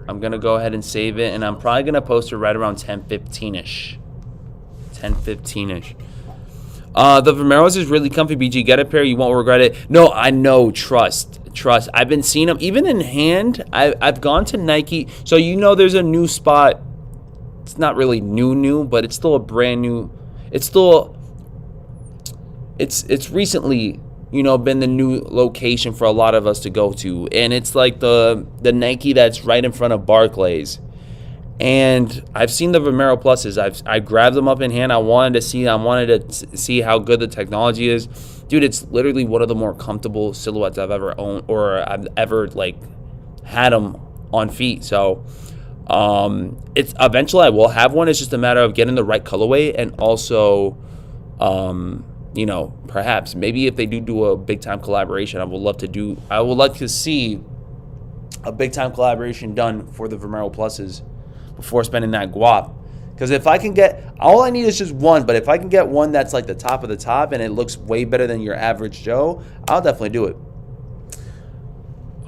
I'm gonna go ahead and save it, and I'm probably gonna post it right around 10:15ish. 10:15ish. The Vomeros is really comfy, BG. Get a pair, you won't regret it. No, I know. Trust. I've been seeing them even in hand. I've gone to Nike, so you know there's a new spot. It's not really new, but it's still a brand new. It's still. It's recently, you know, been the new location for a lot of us to go to, and it's like the Nike that's right in front of Barclays. And I've seen the Vomero Pluses. I grabbed them up in hand. I wanted to see how good the technology is. Dude, it's literally one of the more comfortable silhouettes I've ever owned, or I've ever like had them on feet. So it's eventually I will have one. It's just a matter of getting the right colorway, and also you know, perhaps maybe if they do a big time collaboration, I would like to see a big time collaboration done for the Vomero Pluses before spending that guap. Because if I can get, all I need is just one, but if I can get one that's like the top of the top and it looks way better than your average Joe, I'll definitely do it.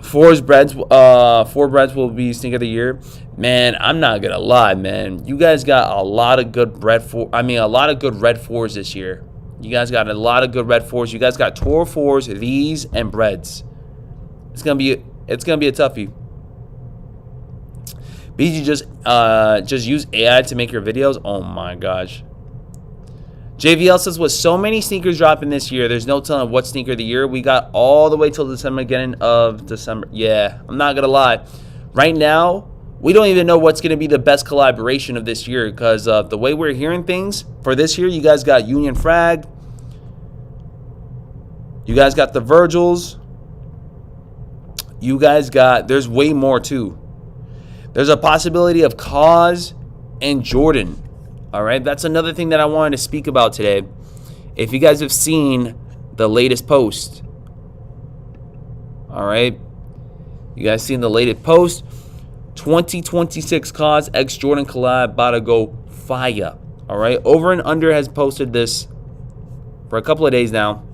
Four breads will be sneaker of the year. Man, I'm not gonna lie, man. You guys got a lot of good red 4s this year. You guys got a lot of good red 4s. You guys got Toro 4s, these, and breads. It's gonna be a toughie. BG just use AI to make your videos. Oh my gosh. JVL says with so many sneakers dropping this year, there's no telling what sneaker of the year. We got all the way till December, beginning of December. Yeah, I'm not gonna lie. Right now, we don't even know what's gonna be the best collaboration of this year, because the way we're hearing things for this year, you guys got Union Frag, you guys got the Virgils, you guys got, there's way more too. There's a possibility of KAWS and Jordan. All right, that's another thing that I wanted to speak about today, if you guys have seen the latest post, all right, you guys seen the latest post, 2026 KAWS X Jordan collab about to go fire. All right, Over and Under has posted this for a couple of days now.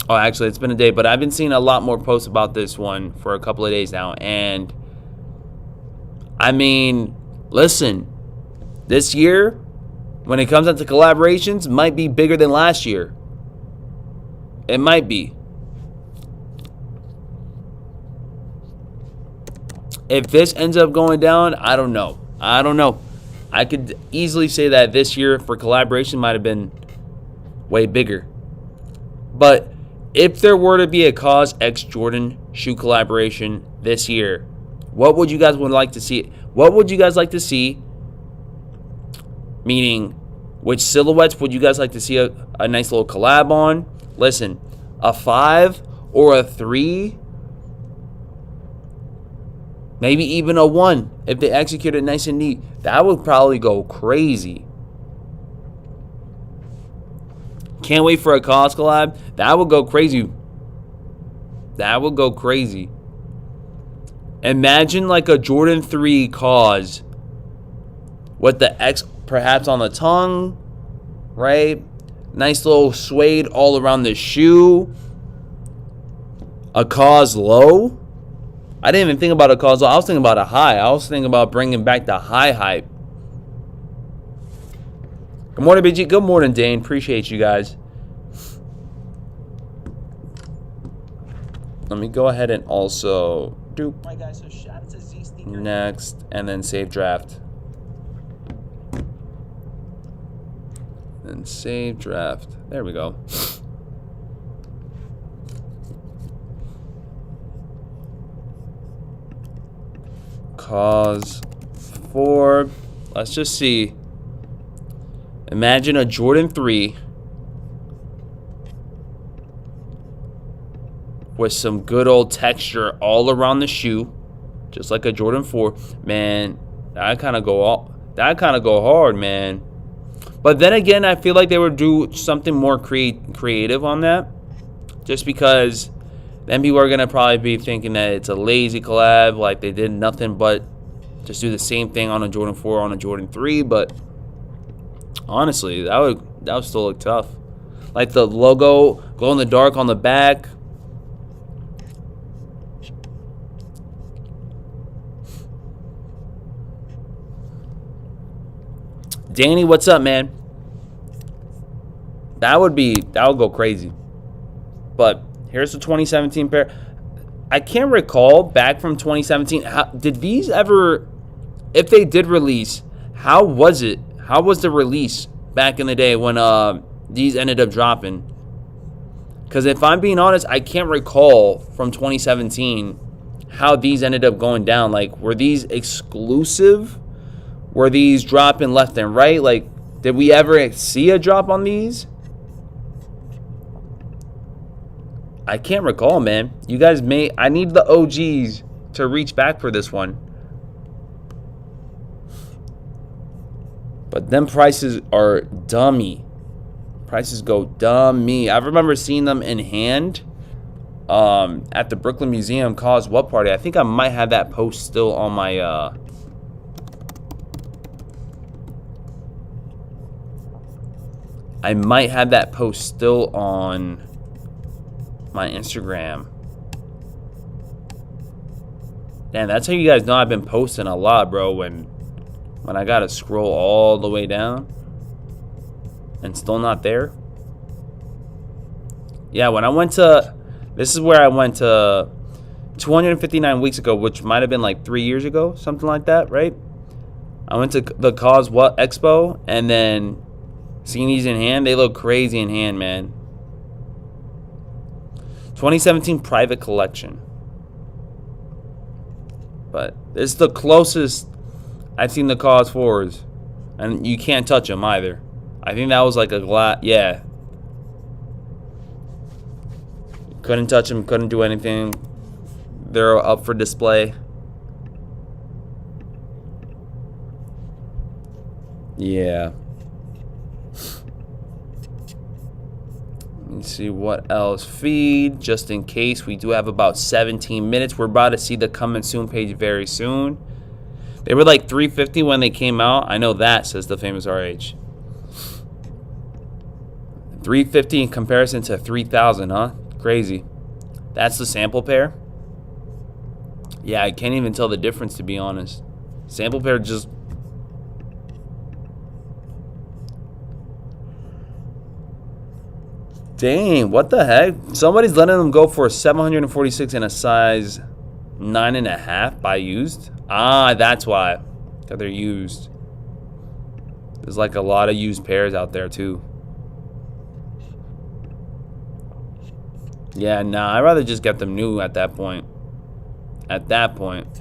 Oh, actually, it's been a day, but I've been seeing a lot more posts about this one for a couple of days now. And I mean, listen, this year, when it comes down to collaborations, might be bigger than last year. It might be. If this ends up going down, I don't know. I don't know. I could easily say that this year for collaboration might have been way bigger. But if there were to be a KAWS X Jordan shoe collaboration this year, what would you guys like to see? What would you guys like to see? Meaning, which silhouettes would you guys like to see a nice little collab on? Listen, a 5 or a 3, maybe even a 1 if they execute it nice and neat. That would probably go crazy. Can't wait for a KAWS collab. That would go crazy. That would go crazy. Imagine like a Jordan 3 KAWS with the X perhaps on the tongue, right? Nice little suede all around the shoe. A KAWS low. I didn't even think about a KAWS low. I was thinking about a high. I was thinking about bringing back the high hype. Good morning, BG. Good morning, Dane. Appreciate you guys. Let me go ahead and also do next and then save draft. And save draft. There we go. KAWS 4. Let's just see. Imagine a Jordan 3 with some good old texture all around the shoe, just like a Jordan 4. Man, that kind of go hard, man. But then again, I feel like they would do something more creative on that, just because then people are gonna probably be thinking that it's a lazy collab, like they did nothing but just do the same thing on a Jordan 4 on a Jordan 3. But honestly, that would still look tough. Like the logo, glow in the dark on the back. Danny, what's up, man? That would go crazy. But here's the 2017 pair. I can't recall back from 2017. Did these ever, if they did release, how was it? How was the release back in the day when these ended up dropping? Because if I'm being honest, I can't recall from 2017 how these ended up going down. Like, were these exclusive? Were these dropping left and right? Like, did we ever see a drop on these? I can't recall, man. You guys may... I need the OGs to reach back for this one. But them prices are dummy. Prices go dummy. I remember seeing them in hand at the Brooklyn Museum KAWS What Party. I think I might have that post still on my... I might have that post still on my Instagram. Damn, that's how you guys know I've been posting a lot, bro. When I gotta scroll all the way down and still not there. Yeah, when I went to... This is where I went to 259 weeks ago, which might have been like 3 years ago, something like that, right? I went to the KAWS What Expo, and then seeing these in hand, they look crazy in hand, man. 2017 private collection. But it's the closest I've seen the KAWS 4s. And you can't touch them either. I think that was like a glass. Yeah. Couldn't touch them, couldn't do anything. They're up for display. Yeah. Let's see what else. Feed, just in case. We do have about 17 minutes. We're about to see the coming soon page very soon. They were like $350 when they came out. I know that, says the famous RH. $350 in comparison to $3,000, huh? Crazy. That's the sample pair? Yeah, I can't even tell the difference, to be honest. Sample pair just... Dang, what the heck? Somebody's letting them go for 746 in a size 9.5 by used. Ah, that's why. Because they're used. There's like a lot of used pairs out there too. Yeah, nah, I'd rather just get them new at that point. At that point.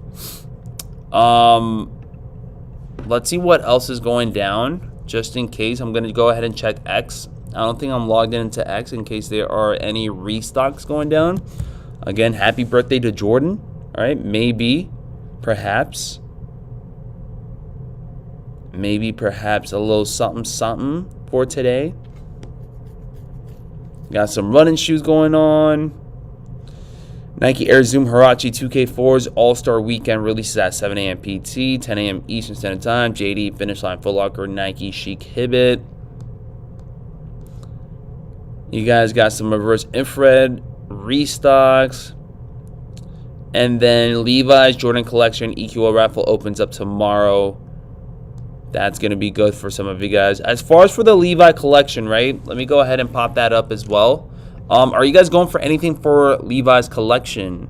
Let's see what else is going down. Just in case, I'm going to go ahead and check X. I don't think I'm logged into X in case there are any restocks going down. Again, happy birthday to Jordan. All right, maybe, perhaps. Maybe, perhaps a little something, something for today. Got some running shoes going on. Nike Air Zoom Huarache 2K4s All-Star Weekend releases at 7 a.m. PT, 10 a.m. Eastern Standard Time. JD, Finish Line, Foot Locker, Nike Chic Hibbett. You guys got some reverse infrared restocks. And then Levi's Jordan Collection EQL raffle opens up tomorrow. That's going to be good for some of you guys. As far as for the Levi collection, right? Let me go ahead and pop that up as well. Are you guys going for anything for Levi's collection?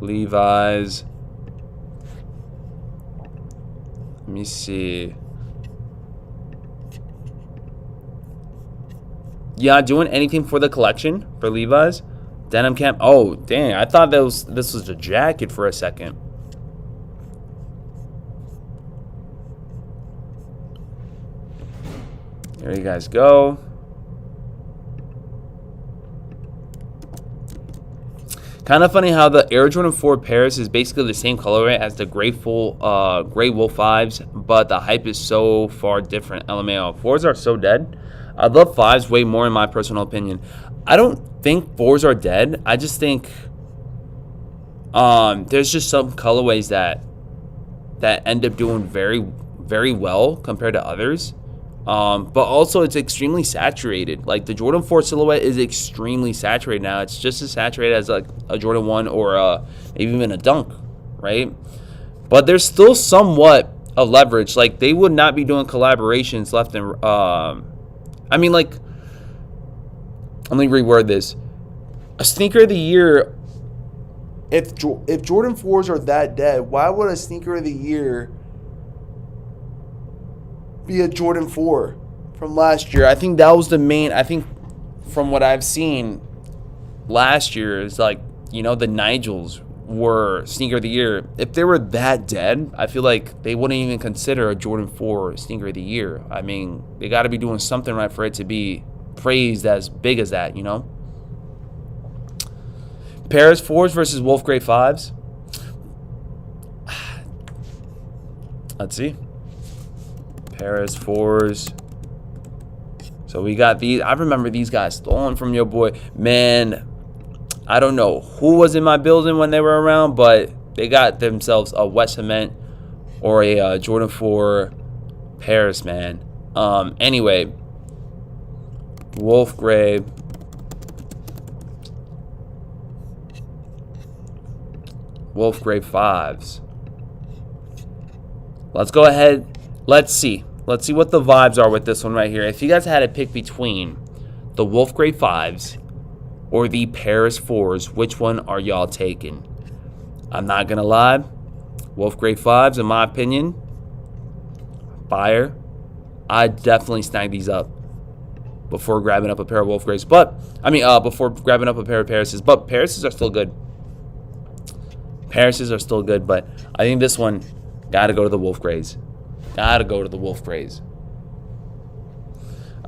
Levi's. Let me see. Yeah, doing anything for the collection for Levi's? Denim camp. Oh, dang. I thought this was a jacket for a second. There you guys go. Kind of funny how the Air Jordan 4 Paris is basically the same colorway as the Gray Wolf 5s, but the hype is so far different. LMAO. 4s are so dead. I love 5s way more in my personal opinion. I don't think 4s are dead. I just think there's just some colorways that end up doing very, very well compared to others. But also it's extremely saturated. Like the Jordan 4 silhouette is extremely saturated now. It's just as saturated as like a Jordan 1 or maybe even a Dunk, right? But there's still somewhat of leverage. Like they would not be doing collaborations left and I mean, like, let me reword this. A sneaker of the year, if Jordan 4s are that dead, why would a sneaker of the year be a Jordan 4 from last year? I think that was the main, I think from what I've seen last year is like, you know, the Nigels were sneaker of the year. If they were that dead, I feel like they wouldn't even consider a Jordan 4 sneaker of the year. I mean, they got to be doing something right for it to be praised as big as that, you know? Paris 4s versus Wolf Grey 5s. Let's see. Paris 4s. So we got these. I remember these guys stolen from your boy. Man, I don't know who was in my building when they were around, but they got themselves a Wet Cement or a Jordan 4 Paris, man. Anyway, Wolf Grey. Wolf Grey 5s. Let's go ahead. Let's see. Let's see what the vibes are with this one right here. If you guys had to pick between the Wolf Grey 5s or the Paris 4s, which one are y'all taking? I'm not going to lie. Wolf Grey 5s, in my opinion, fire. I'd definitely snag these up before grabbing up a pair of Wolf Greys. But, I mean, before grabbing up a pair of Parises. But Parises are still good. Parises are still good, but I think this one got to go to the Wolf Greys. Got to go to the Wolf Greys.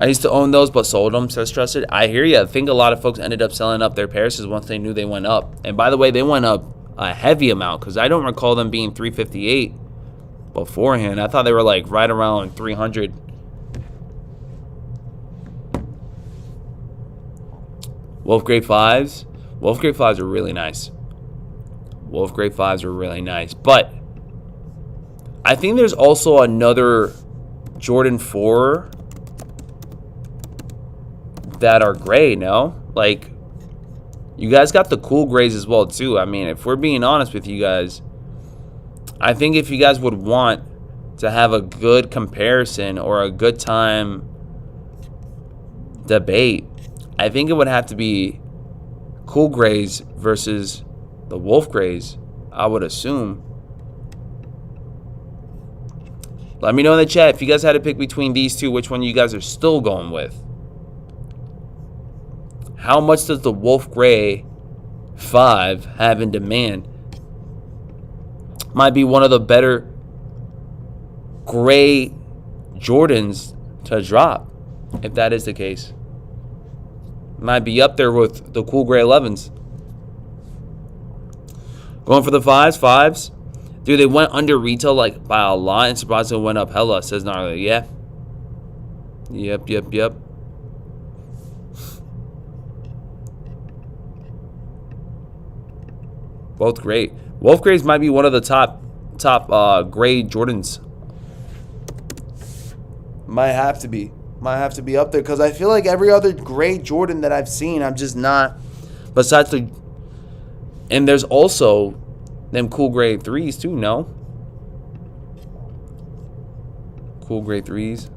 I used to own those, but sold them, says Trusted. I hear you. I think a lot of folks ended up selling up their Parises once they knew they went up. And by the way, they went up a heavy amount because I don't recall them being $358 beforehand. I thought they were like right around $300. Wolf Grade 5s. Wolf Grade 5s are really nice. Wolf Grade 5s are really nice. But I think there's also another Jordan 4 that are gray, no? Like, you guys got the cool grays as well, too. I mean, if we're being honest with you guys, I think if you guys would want to have a good comparison or a good time debate, I think it would have to be cool grays versus the wolf grays, I would assume. Let me know in the chat if you guys had to pick between these two, which one you guys are still going with. How much does the Wolf Gray 5 have in demand? Might be one of the better gray Jordans to drop, if that is the case. Might be up there with the cool gray 11s. Going for the 5s. Dude, they went under retail like by a lot and surprisingly went up hella, says Gnarly. Yeah. Yep. Both great. Wolf Grays might be one of the top gray Jordans. Might have to be up there because I feel like every other gray Jordan that I've seen, I'm just not. Besides the, and there's also them cool gray 3s too. No, cool gray 3s.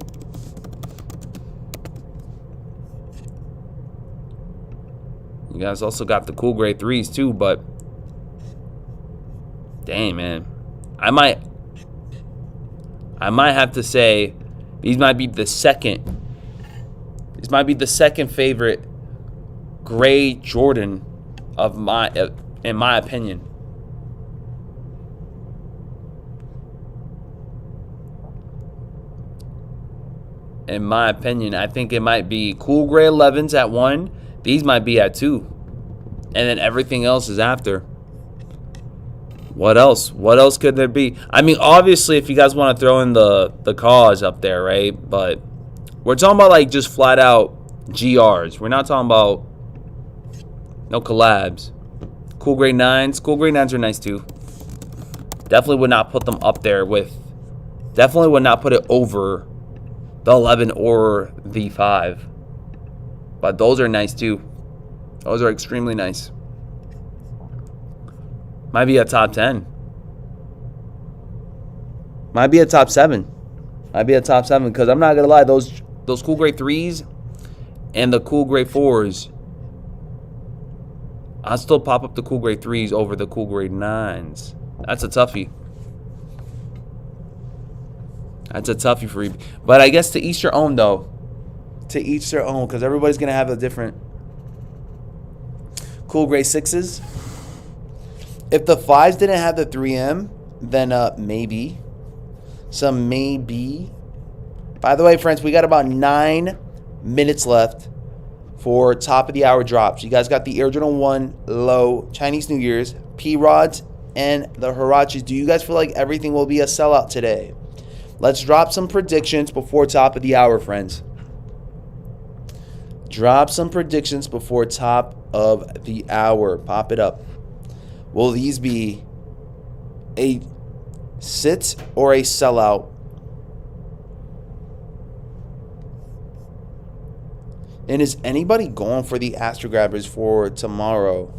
You guys also got the cool gray 3s too, but dang, man, I might have to say these might be the second. These might be the second favorite gray Jordan of in my opinion. In my opinion, I think it might be cool gray 11s at 1. These might be at 2, and then everything else is after. What else? What else could there be? I mean, obviously, if you guys want to throw in the KAWS up there, right? But we're talking about like just flat out GRs. We're not talking about no collabs. Cool gray 9s. Cool gray 9s are nice too. Definitely would not put them up there with. Definitely would not put it over the 11 or the 5. But those are nice too. Those are extremely nice. Might be a top 10. Might be a top 7. Might be a top 7 because I'm not gonna lie, those cool gray 3s and the cool gray 4s, I'll still pop up the cool gray 3s over the cool gray 9s. That's a toughie. That's a toughie for you. But I guess to each their own though. To each their own, because everybody's gonna have a different. Cool gray 6s. If the 5s didn't have the 3M, then maybe. Some maybe. By the way, friends, we got about 9 minutes left for top of the hour drops. You guys got the Air Jordan 1 low Chinese New Year's, P-Rods, and the Hirachis. Do you guys feel like everything will be a sellout today? Let's drop some predictions before top of the hour, friends. Drop some predictions before top of the hour. Pop it up. Will these be a sit or a sellout? And is anybody going for the Astro Grabbers for tomorrow?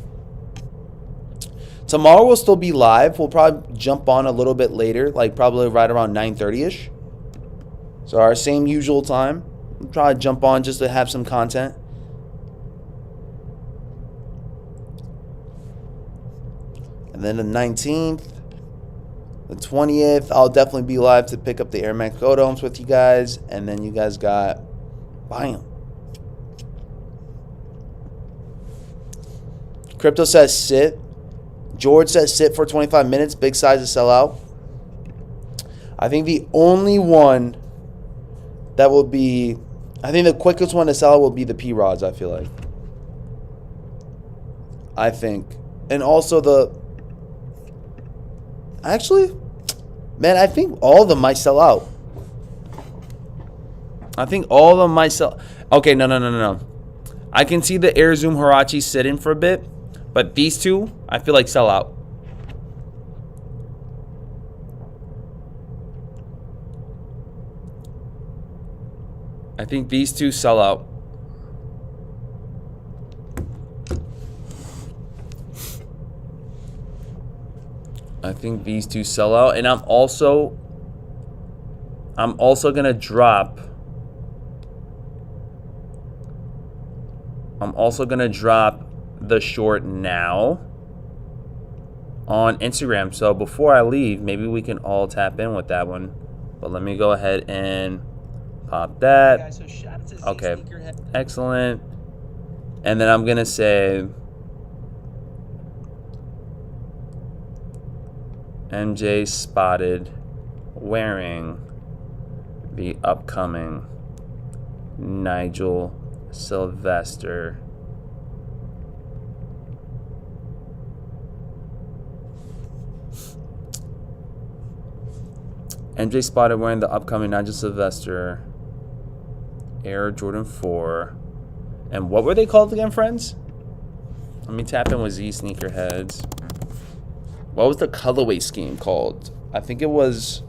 Tomorrow will still be live. We'll probably jump on a little bit later, like probably right around 9:30ish. So our same usual time. We'll try to jump on just to have some content. And then the 19th, the 20th, I'll definitely be live to pick up the Air Max Go Domes with you guys. And then you guys got, bam. Crypto says sit. George says sit for 25 minutes. Big size to sell out. I think the only one that will be, I think the quickest one to sell out will be the P-Rods, I feel like. I think. And also the, actually, man, I think all of them might sell out. I think all of them might sell. Okay, no. I can see the Air Zoom Huarache sitting for a bit, but these two, I feel like sell out. I think these two sell out. I think these two sell out, and I'm also gonna drop. I'm also gonna drop the short now on Instagram. So before I leave, maybe we can all tap in with that one. But let me go ahead and pop that. Okay, excellent. And then I'm gonna say MJ spotted wearing the upcoming Nigel Sylvester MJ spotted wearing the upcoming Nigel Sylvester Air Jordan 4. And what were they called again, friends? Let me tap in with Z Sneakerheads. What was the colorway scheme called? I think it was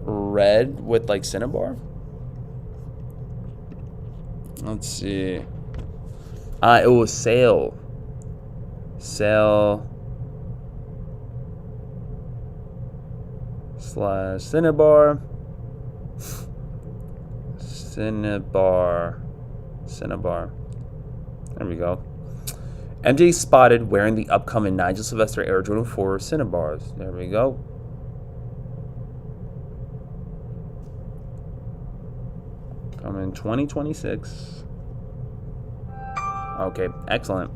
red with like cinnabar. Let's see. It was sail slash cinnabar. There we go. MJ spotted wearing the upcoming Nigel Sylvester Air Jordan 4 Cinnabars. There we go. Coming 2026. Okay, excellent.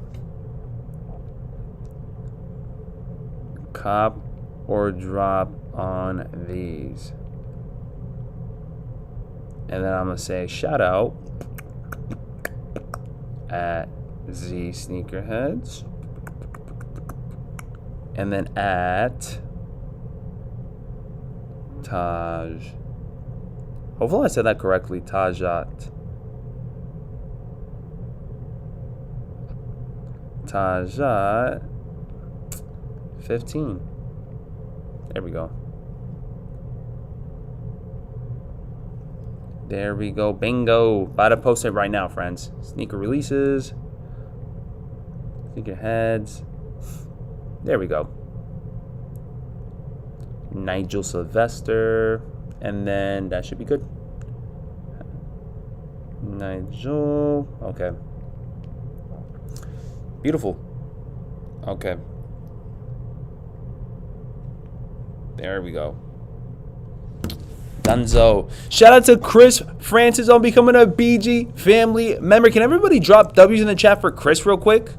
Cop or drop on these. And then I'm going to say shout out at Z Sneakerheads. And then at Taj. Hopefully I said that correctly. Tajat 15. There we go. There we go. Bingo. About to post it right now, friends. Sneaker releases. Sneakerheads. There we go. Nigel Sylvester. And then that should be good. Nigel. Okay. Beautiful. Okay. There we go. Dunzo. Shout out to Chris Francis on becoming a BG family member. Can everybody drop W's in the chat for Chris real quick?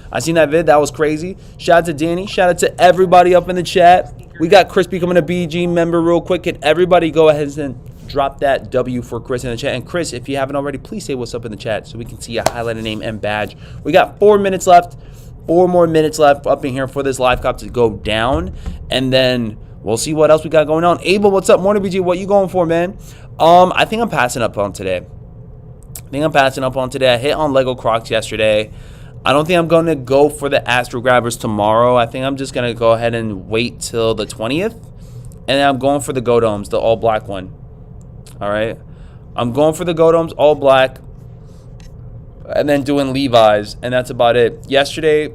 I seen that vid. That was crazy. Shout out to Danny. Shout out to everybody up in the chat. We got Chris becoming a BG member real quick. Can everybody go ahead and drop that W for Chris in the chat? And Chris, if you haven't already, please say what's up in the chat so we can see a highlighted name and badge. We got 4 minutes left. 4 more minutes left up in here for this live cop to go down. And then we'll see what else we got going on. Abel, what's up? Morning, BG. What you going for, man? I think I'm passing up on today. I hit on Lego Crocs yesterday. I don't think I'm going to go for the Astro Grabbers tomorrow. I think I'm just going to go ahead and wait till the 20th. And then I'm going for the Go Domes, the all black one. All right. I'm going for the Go Domes, all black. And then doing Levi's. And that's about it. Yesterday,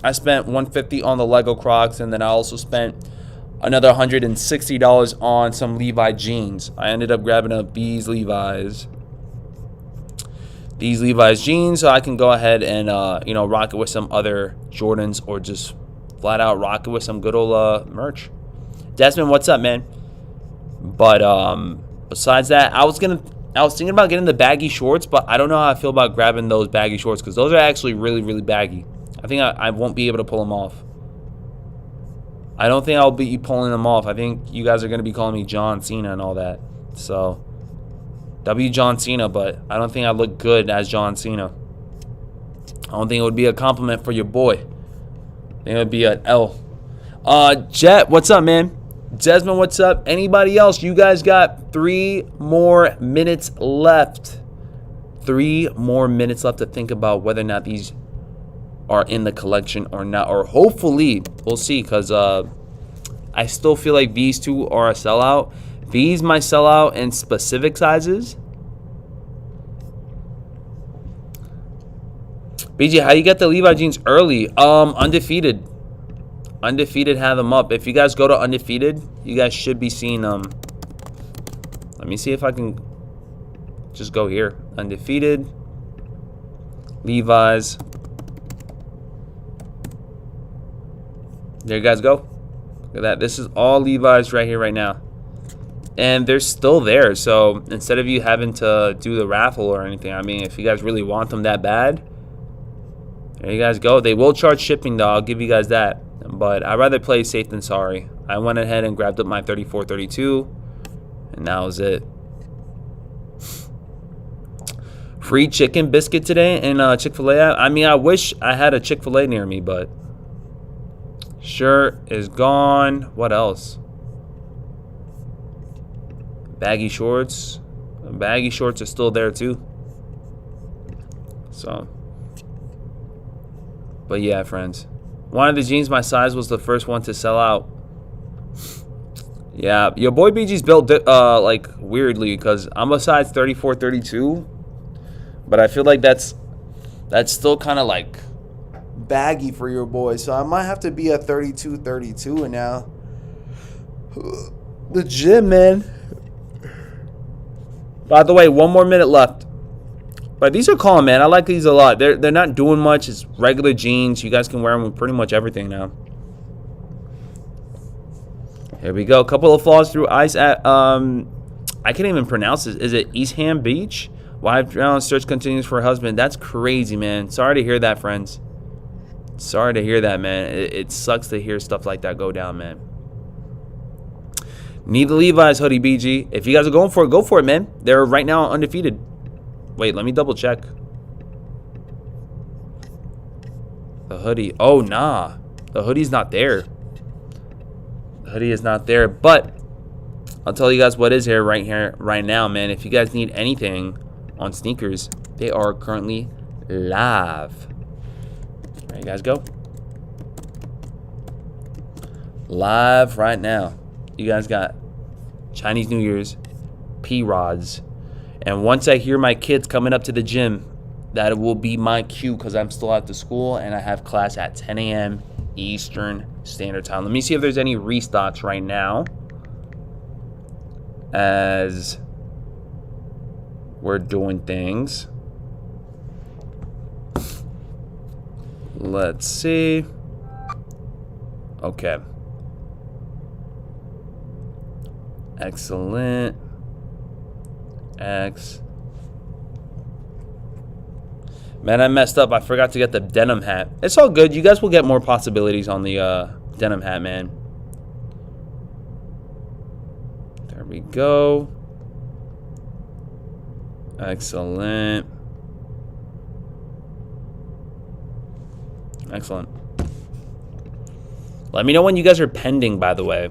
I spent $150 on the Lego Crocs. And then I also spent another $160 on some Levi jeans. I ended up grabbing up these Levi's jeans, so I can go ahead and rock it with some other Jordans, or just flat out rock it with some good old merch. Desmond, what's up, man? But besides that, I was thinking about getting the baggy shorts, but I don't know how I feel about grabbing those baggy shorts, because those are actually really, really baggy. I think I won't be able to pull them off. I don't think I'll be pulling them off. I think you guys are going to be calling me John Cena and all that. So, W John Cena, but I don't think I look good as John Cena. I don't think it would be a compliment for your boy. I think it would be an L. Jet, what's up, man? Desmond, what's up? Anybody else? You guys got 3 more minutes left. 3 more minutes left to think about whether or not these are in the collection or not. Or hopefully, we'll see, because I still feel like these two are a sellout. These might sell out in specific sizes. BG, how you get the Levi jeans early? Undefeated. Undefeated had them up. If you guys go to Undefeated, you guys should be seeing them. Let me see if I can just go here. Undefeated. Levi's. There you guys go. Look at that. This is all Levi's right here, right now. And they're still there. So instead of you having to do the raffle or anything, I mean, if you guys really want them that bad, there you guys go. They will charge shipping, though. I'll give you guys that. But I'd rather play safe than sorry. I went ahead and grabbed up my 34-32. And that was it. Free chicken biscuit today in Chick-fil-A. I mean, I wish I had a Chick-fil-A near me, but shirt is gone. What else? Baggy shorts. Baggy shorts are still there too. So, but yeah, friends. One of the jeans my size was the first one to sell out. Yeah, your boy BG's built like weirdly, because I'm a size 34-32, but I feel like that's still kind of like baggy for your boy. So I might have to be a 32-32 and now. The gym, man. By the way, 1 more minute left. But these are calm, man. I like these a lot. They're not doing much. It's regular jeans. You guys can wear them with pretty much everything now. Here we go. A couple of falls through ice at I can't even pronounce this. Is it Eastham Beach? Wife drowned, search continues for her husband. That's crazy, man. Sorry to hear that, friends. Sorry to hear that, man. It sucks to hear stuff like that go down, man. Need the Levi's hoodie, BG. If you guys are going for it, go for it, man. They're right now undefeated. Wait, let me double check. The hoodie. Oh, nah. The hoodie's not there. The hoodie is not there. But I'll tell you guys what is here, right now, man. If you guys need anything on Snkrs, they are currently live. There you guys go. Live right now. You guys got Chinese New Year's, P-Rods. And once I hear my kids coming up to the gym, that will be my cue, because I'm still at the school and I have class at 10 a.m. Eastern Standard Time. Let me see if there's any restocks right now as we're doing things. Let's see. Okay. Excellent. Man, I messed up. I forgot to get the denim hat. It's all good. You guys will get more possibilities on the denim hat, man. There we go. Excellent. Excellent. Let me know when you guys are pending, by the way.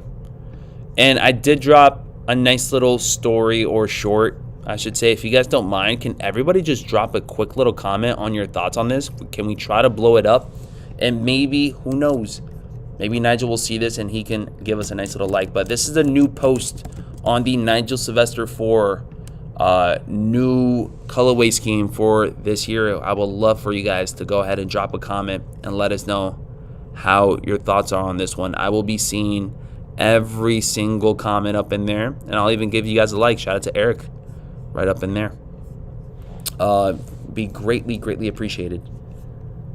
And I did drop a nice little story or short, I should say. If you guys don't mind, can everybody just drop a quick little comment on your thoughts on this? Can we try to blow it up? And maybe, who knows, maybe Nigel will see this and he can give us a nice little like. But this is a new post on the Nigel Sylvester 4 new colorway scheme for this year. I would love for you guys to go ahead and drop a comment and let us know how your thoughts are on this one. I will be seeing every single comment up in there, and I'll even give you guys a like. Shout out to Eric right up in there. Be greatly appreciated.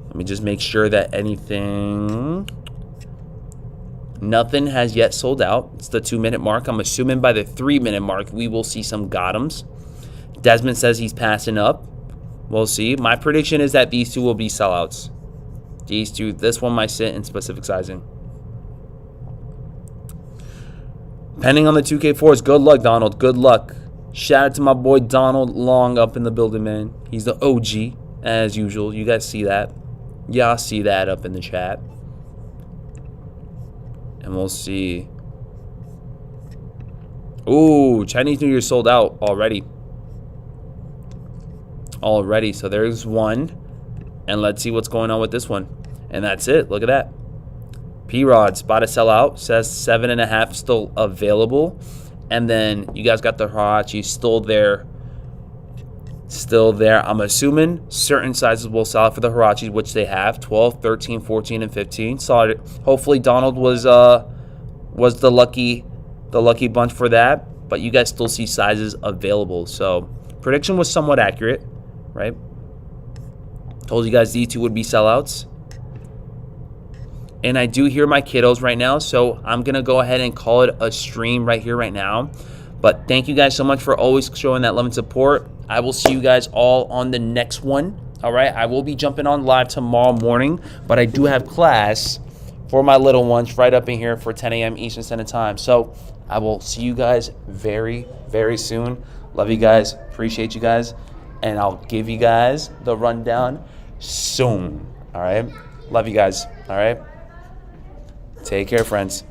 Let me just make sure that nothing has yet sold out. It's the 2-minute mark. I'm assuming by the 3-minute mark we will see some Gottoms. Desmond says he's passing up. We'll see. My prediction is that these two will be sellouts. These two, this one might sit in specific sizing. Pending on the 2K4s. Good luck, Donald. Good luck. Shout out to my boy Donald Long up in the building, man. He's the OG, as usual. You guys see that. Y'all see that up in the chat. And we'll see. Ooh, Chinese New Year sold out already. already. So there's one. And let's see what's going on with this one. And that's it. Look at that. P-Rod, spot to sell out. Says 7.5 still available. And then you guys got the Hirachi still there. Still there. I'm assuming certain sizes will sell out for the Hirachi, which they have. 12, 13, 14, and 15. Saw it. Hopefully Donald was the lucky bunch for that. But you guys still see sizes available. So prediction was somewhat accurate, right? Told you guys these two would be sellouts. And I do hear my kiddos right now, so I'm going to go ahead and call it a stream right here, right now. But thank you guys so much for always showing that love and support. I will see you guys all on the next one. All right, I will be jumping on live tomorrow morning, but I do have class for my little ones right up in here for 10 a.m. Eastern Standard Time. So I will see you guys very, very soon. Love you guys. Appreciate you guys. And I'll give you guys the rundown soon. All right? Love you guys. All right? Take care, friends.